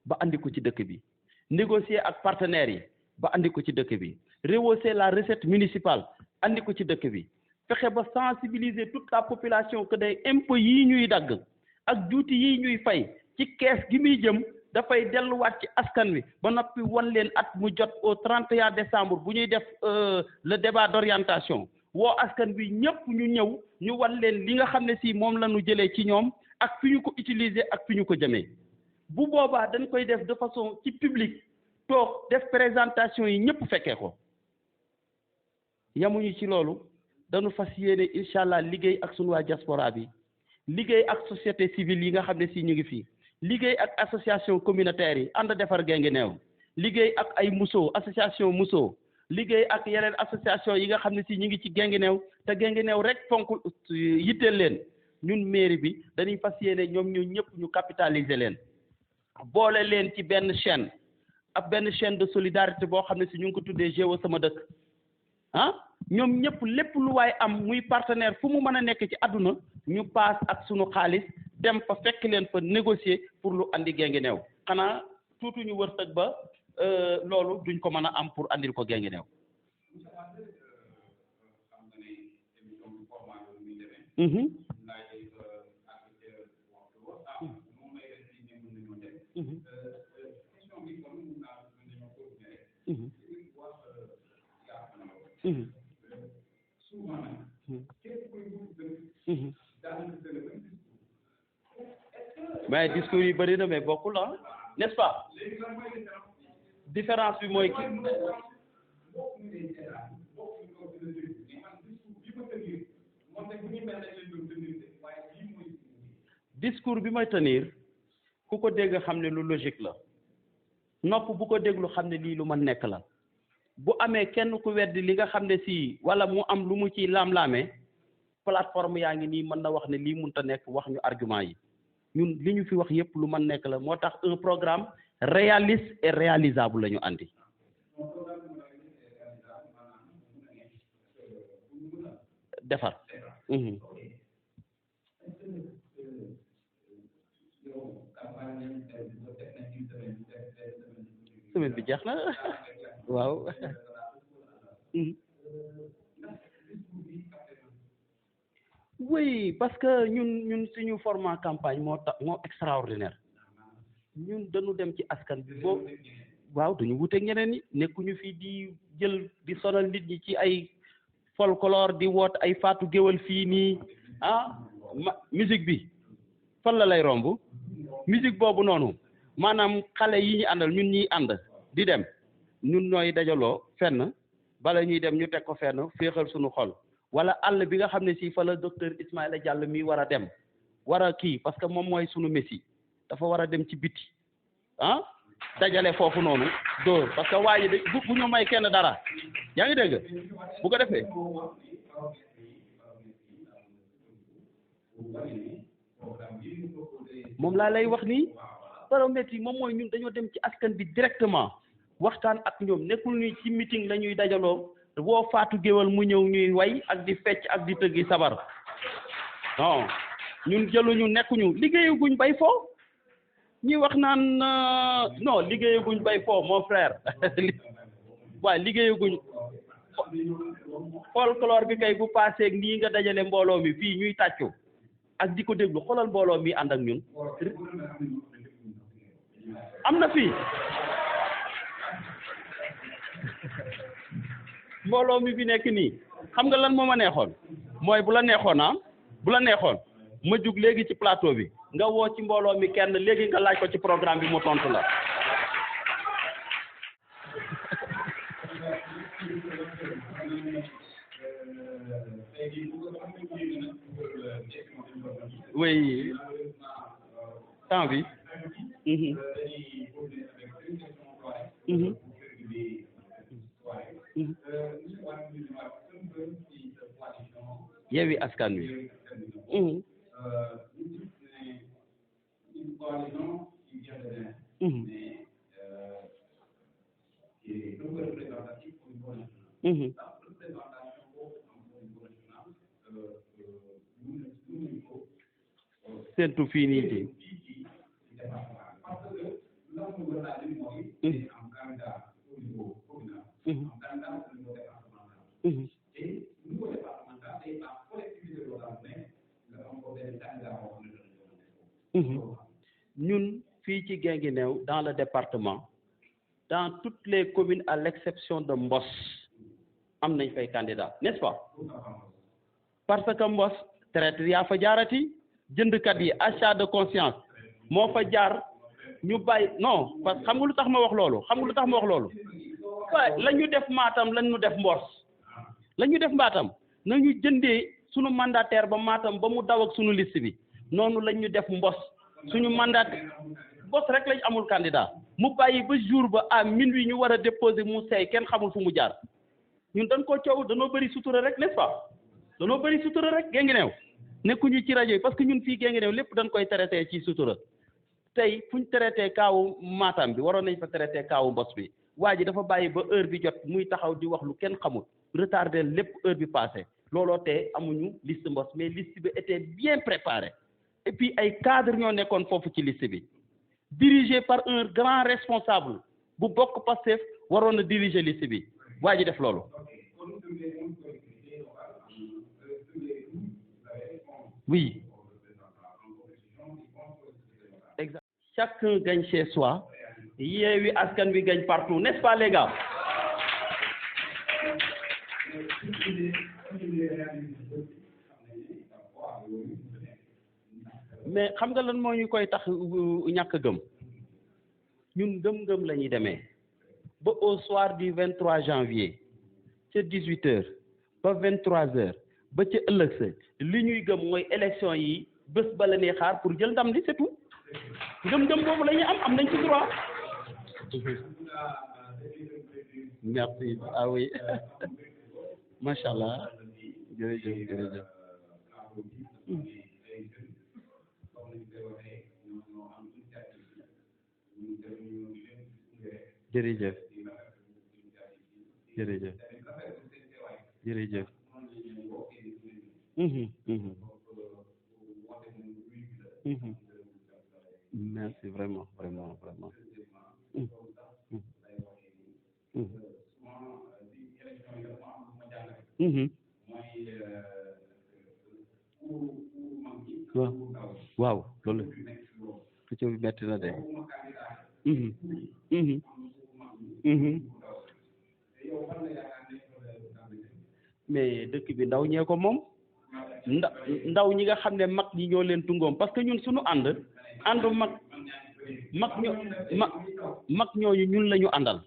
ba andi ko ci dëkk bi négocier ak partenaires yi ba andi ko ci dëkk bi rehausser la recette municipale andi ko ci dëkk bi fexe ba sensibiliser toute la population que day impôts yii ñuy dagg ak juuti yii ñuy fay ci kees gi muy jëm dafay delluwaat ci askan wi ba noppi wan leen at mu jot au 31 décembre bu ñuy def le débat d'orientation woo askan wi ñëpp ñu ñëw ñu wan leen li nga xam ne si moom la ñu jëlee ci ñoom ak fi ñu ko utiliser ak fi ñu ko jëmee bu boobaa dañ koy def de façon ci public toog def présentation yi ñëpp fekkee ko yamuñu ci loolu dañu fas yéene incha allah liggéey ak sunu waa diaspora bi liggéey ak société civile yi nga xam ne si ñu ngi fii liggéey ak association communautaire yi ànd defar Guinguinéo liggéey ak ay Muso association Muso liggéey ak yeneen association yi nga xam ne si ñu ngi ci Guinguinéo te Guinguinéo rek fonk yitteel leen ñun mairie bi dañuy fas yéene ñoom ñu ñëpp ñu capitaliser leen boole leen ci benn chaîne de solidarité boo xam ne si ñu ngi ko tuddee Géo sama dëkk ah ñoom ñëpp lépp lu waay am muy partenaire fu mu mën a nekk ci àdduna ñu paas ak sunu xaalis dem fa fekk leen fa négocier pour lu andi Guinguinéo xanaa tuuti ñu wërtëg ba loolu duñ ko mën a am pour andil ko Guinguinéo. mais discours yi bëri na mais bokkul ah n'est-ce pas différence bi mooy ki discours bi may tenir ku ko dégg xam ne lu logique la nopp bu ko déglu xam ne lii lu ma nekk la bu amee kenn ku weddi li nga xam ne si wala mu am lu mu ci laam-laamee plateforme yaa ngi nii mën na wax ne lii mënut a nekk wax ñu argument yi ñun li ñu fi wax yépp lu mën nekk la moo tax un programme réaliste et réalisable la ñu andi defar semaine bi jeex na waaw oui parce que ñun suñu format campagne moo tax moo extraordinaire ñun dañu dem ci askan bi boo waaw dañu wuteeg ñeneen ñi nekkuñu fii di jël di sonal nit ñi ci ay folklore di woot ay faatu géwal fii nii musique bi fan la lay romb musique boobu noonu maanaam xale yi ñu àndal ñun ñiy ànd di dem ñun ñooy dajaloo fenn bala ñuy dem ñu teg ko fenn féexal suñu xol wala àll bi nga xam ne si fa la docteur Ismaïla Diallo mi war a dem war a kii parce que moom mooy sunu messi dafa war a dem ci biti dajale foofu noonu dóor parce que waa ji bu ñu may kenn dara yaa ngi dégg bu ko defee moom laa lay wax nii paramètres yi moom mooy ñun dañoo dem ci askan bi directement waxtaan ak ñoom nekkul ni ci meeting la ñuy dajaloo woo faatu géwal mu ñëw ñuy way ak di fecc ak di tëggi sabar non ñun jëluñu nekkuñu liggéeyaguñ bay foo ñi wax naan non liggéeyaguñ bay foo mon frère waaye liggéeyaguñ folklore bi kay bu paaseeg nii nga dajale mbooloo mi fii ñuy tàccu ak di ko déglu xoolal mbooloo mi ànd ak ñun am na fii mbooloo mi fi nekk nii xam nga lan moo ma neexoon mooy bu la neexoon ma jug léegi ci plateau bi nga woo ci mbooloo mi kenn léegi nga laaj ko ci programme bi mu tontu la oui temps bi Yewwi Askan Wi sentu fii nii ci ñun fii ci Guinguinéo dans le département dans toutes les communes à l'exception de Mbos am nañ fay candidat n'est-ce pas parce que Mbos traître yaa fa jaarati jëndkat yi achat de conscience moo fa jaar ñu bàyyi non parce que xam nga lu tax ma wax loolu waaye la ñu def Matam lañ ñu def Mbos la ñu def Matam nañu jëndee sunu mandataire ba Matam ba mu daw ak sunu liste bi noonu lañ ñu def Mbos suñu mandataire Mbos rek lañ amul candidat mu bàyyi ba jour ba à minuit ñu war a déposer mu seey kenn xamul fu mu jaar ñun dañ ko coow danoo bëri sutura rek n'est-ce pas danoo bëri sutura rek Guinguinéo nekkuñu ci rajo yi parce que ñun fii Guinguinéo lépp dañ koy traité ci sutura tey fu ñu traité kaawu Matam bi waroon nañ fa traité kaawu Mbos bi waa ji dafa bàyyi ba heure bi jot muy taxaw di wax lu kenn xamul retardé lépp heure bi passé looloo te amuñu liste Mbos mais liste bi était bien préparée et puis ay cadre ñoo nekkoon foofu ci liste bi dirigé par un grand responsable bu bokk Pastef waroon na diriger liste bi waa ji def loolu oui exact chacun gagne chez soi Yewwi Askan Wi gagne partout n'est-ce pas les gars mais xam nga lan moo ñu koy tax ñàkk gëm ñun gëm-gëm la ñuy demee ba au soir du 23 janvier ca 18h ba 23h ba ca ëllëg sa li ñuy gëm mooy élection yi bés ba la ñuy xaar pour jël ndam li c'est tout gëm-gëm boobu la ñuy am nañ ci droit. merci ah oui macha allah jërëjëf jërëjëf. jërëjëf jërëjëf jërëjëf. merci vraiment vraiment vraiment. waaw waaw loolu picc bi metti na de. mais dëkk bi ndaw ñee ko moom ndaw ñi nga xam ne mag ñi ñoo leen tungoom parce que ñun suñu àndu mag ñooñu ñun la ñu àndal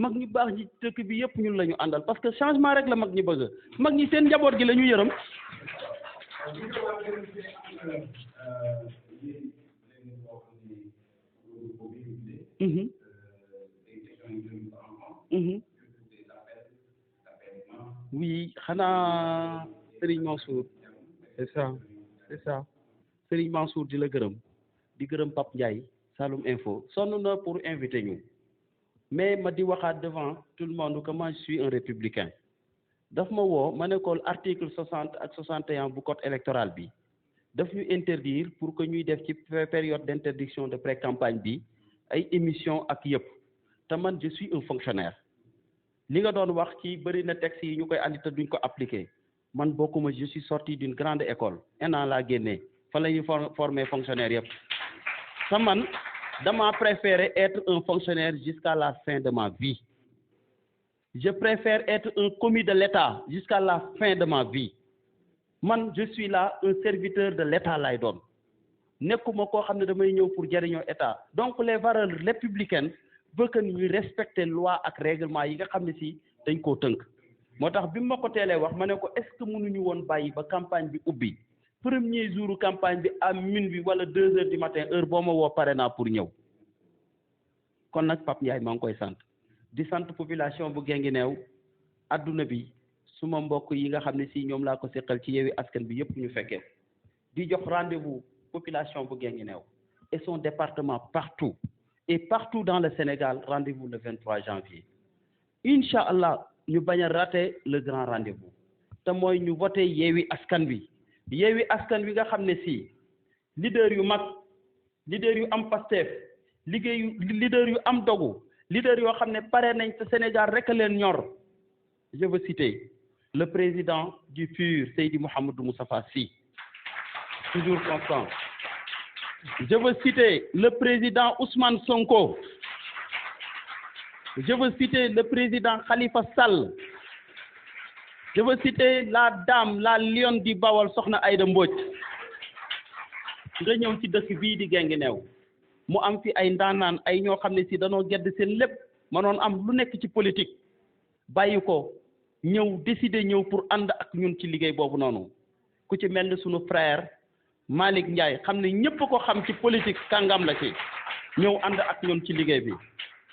mag ñu baax ñi dëkk bi yëpp ñun la ñu àndal parce que changement rek la mag ñi bëgg mag ñi seen njaboot gi la ñu yërëm. oui xanaa Serigne Mansour c'est ça Serigne Mansour di la gërëm di gërëm Pape Ndiaye Saloum Info sonn na pour inviter ñu mais ma di waxaat devant tout le monde que moi je suis un républicain daf ma woo ma ne ko article 60 ak 61 bu code électoral bi daf ñu interdire pour que ñuy def ci période d'interdiction de pré-campagne bi ay émission ak yëpp te man je suis un fonctionnaire li nga doon wax ci bëri na texte yi ñu koy andi te duñ ko appliquer man bokkuma je suis sorti d'une grande école ENA laa génnee fa la ñuy former fonctionnaire yëpp te man dama préférer être un fonctionnaire jusqu'à la fin de ma vie je préfère être un commis de l'État jusqu'à la fin de ma vie man je suis là un serviteur de l'État lay doon nekkuma koo xam ne damay ñëw pour jariñoo État donc les valeurs républicaines veut que ñuy respecter loi ak règlement yi nga xam ne si dañ koo tënk moo tax bi ma ko teelee wax ma ne ko est-ce que mënuñu woon bàyyi ba campagne bi ubbi premier jour campagne bi à minuit wala 2 heures du matin heure boo ma woo pare naa pour ñëw kon nag Pape Ndiaye maa ngi koy sant di sant population bu Guinguinéo adduna bi suma mbokk yi nga xam ne si ñoom laa ko seqal ci Yewwi Askan bi yëpp ñu fekkee di jox rendez-vous population bu Guinguinéo et son département partout et partout dans le Sénégal rendez-vous le 23 janvier incha allah ñu bañ a rater le grand rendez-vous te mooy ñu voté Yewwi Askan Wi Yewwi Askan Wi nga xam ne si leader yu mag leader yu am Pastef leader yu am dogu leader yoo xam ne pare nañ te Sénégal rek a leen ñor je veux citer le président du PUR Seydi Mouhamadou Moustapha Sy toujours constant. Je veux citer le président Ousmane Sonko. Je veux citer le président Khalifa Sall. Je veux citer la dame, la lionne du Bawol, Sokhna Aïda Mbodj. nga ñëw ci dëkk bii di Guinguinéo mu am fi ay ndaanaan ay ñoo xam ne si danoo gedd seen lépp mënoon am lu nekk ci politique bàyyi ko ñëw décider ñëw pour ànd ak ñun ci liggéey boobu noonu ku ci mel ni sunu frère Malick Ndiaye xam ne ñëpp ko xam ci politique kàngam la ci ñëw ànd ak ñun ci liggéey bi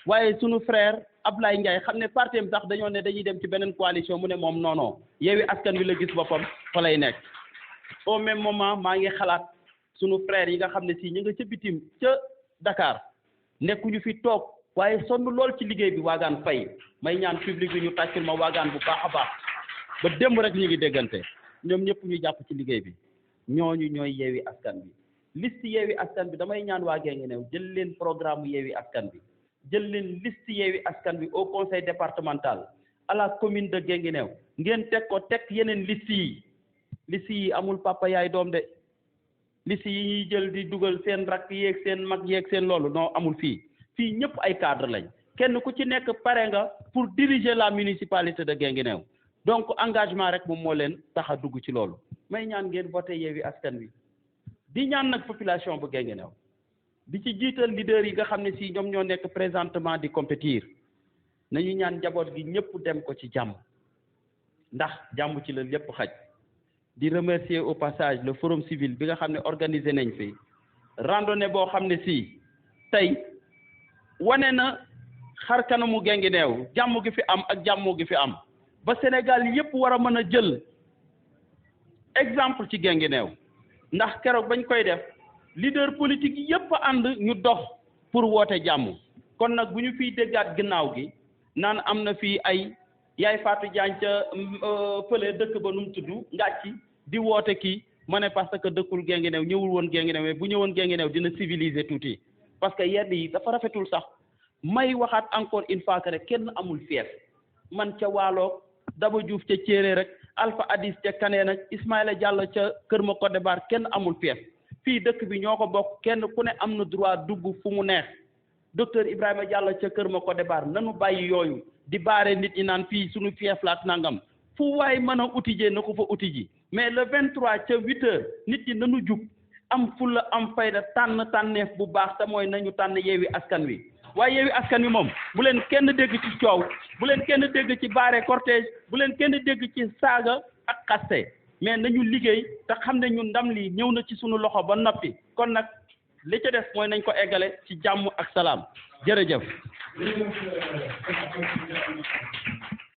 waaye sunu frère Ablaye Ndiaye xam ne parti am sax dañoo ne dañuy dem ci beneen coalition mu ne moom non Yewwi Askan Wi la gis boppam fa lay nekk au même moment maa ngi xalaat sunu frère yi nga xam ne si ñu nga ca bitim ca Dakar nekkuñu fi toog waaye sonn lool ci liggéey bi waagaan fay may ñaan public bi ñu tàccul ma waagaan bu baax a baax ba démb rek ñu ngi déggante ñoom ñëpp ñu jàpp ci liggéey bi ñooñu ñooy Yewwi Askan Bi liste Yewwi Askan Bi damay ñaan waa Guinguinéo jël leen programme Yewwi Askan Bi jël leen liste Yewwi Askan Bi au conseil départemental à la commune de Guinguinéo ngeen teg ko teg yeneen liste yi amul papa yaay doom de liste yi ñuy jël di dugal seen rakk yeeg seen mag yeeg seen loolu non amul fii ñëpp ay cadre lañ kenn ku ci nekk pare nga pour diriger la municipalité de Guinguinéo donc engagement rek moom moo leen tax a dugg ci loolu may ñaan ngeen voté Yewwi Askan Wi di ñaan nag population bu Guinguinéo di ci jiital leader yi nga xam ne si ñoom ñoo nekk présentement di compétir nañu ñaan njaboot gi ñëpp dem ko ci jàmm ndax jàmm ci la lépp xaj di remercier au passage le forum civil bi nga xam ne organisé nañ fi randonnée boo xam ne si tey wane na xar kanamu Guinguinéo jàmm gi fi am ak jàmmoo gi fi am ba Sénégal yëpp war a mën a jël exemple ci Guinguinéo ndax keroog bañ koy def leader politique yëpp ànd ñu dox pour woote jàmm kon nag bu ñu fiy déggaat ginnaaw gi naan am na fii ay yaay Fatou Diagne ca fële dëkk ba nu mu tudd ngàcci di woote kii ma ne parce que dëkkul Guinguinéo ñëwul woon Guinguinéo mais bu ñëwoon Guinguinéo dina civiliser tuuti parce que yenn yi dafa rafetul sax may waxaat encore une fois que rek kenn amul fief man ca Waalo Daba Diouf ca Thiéré rek Alpha Addis ca Kaneen ak Ismaïla Diallo ca Kër Makodé Bar kenn amul fief fii dëkk bi ñoo ko bokk kenn ku ne am na droit dugg fu mu neex docteur Ibrahima Diallo ca Kër Makodé Bar nanu bàyyi yooyu di baare nit ñi naan fii suñu fief laat nangam fu waay mën a utijee na ko fa utiji mais le 23 ca 8h nit ñi nanu jug am fulla am fayda tànneef bu baax te mooy nañu tànn Yewwi Askan Wi waaye Yewwi Askan Wi moom bu leen kenn dégg ci coow bu leen kenn dégg ci baare cortège bu leen kenn dégg ci saaga ak xaste mais nañu liggéey te xam ne ñun ndam lii ñëw na ci sunu loxo ba noppi kon nag li ca def mooy nañ ko eggale ci jàmm ak salaam jërëjëf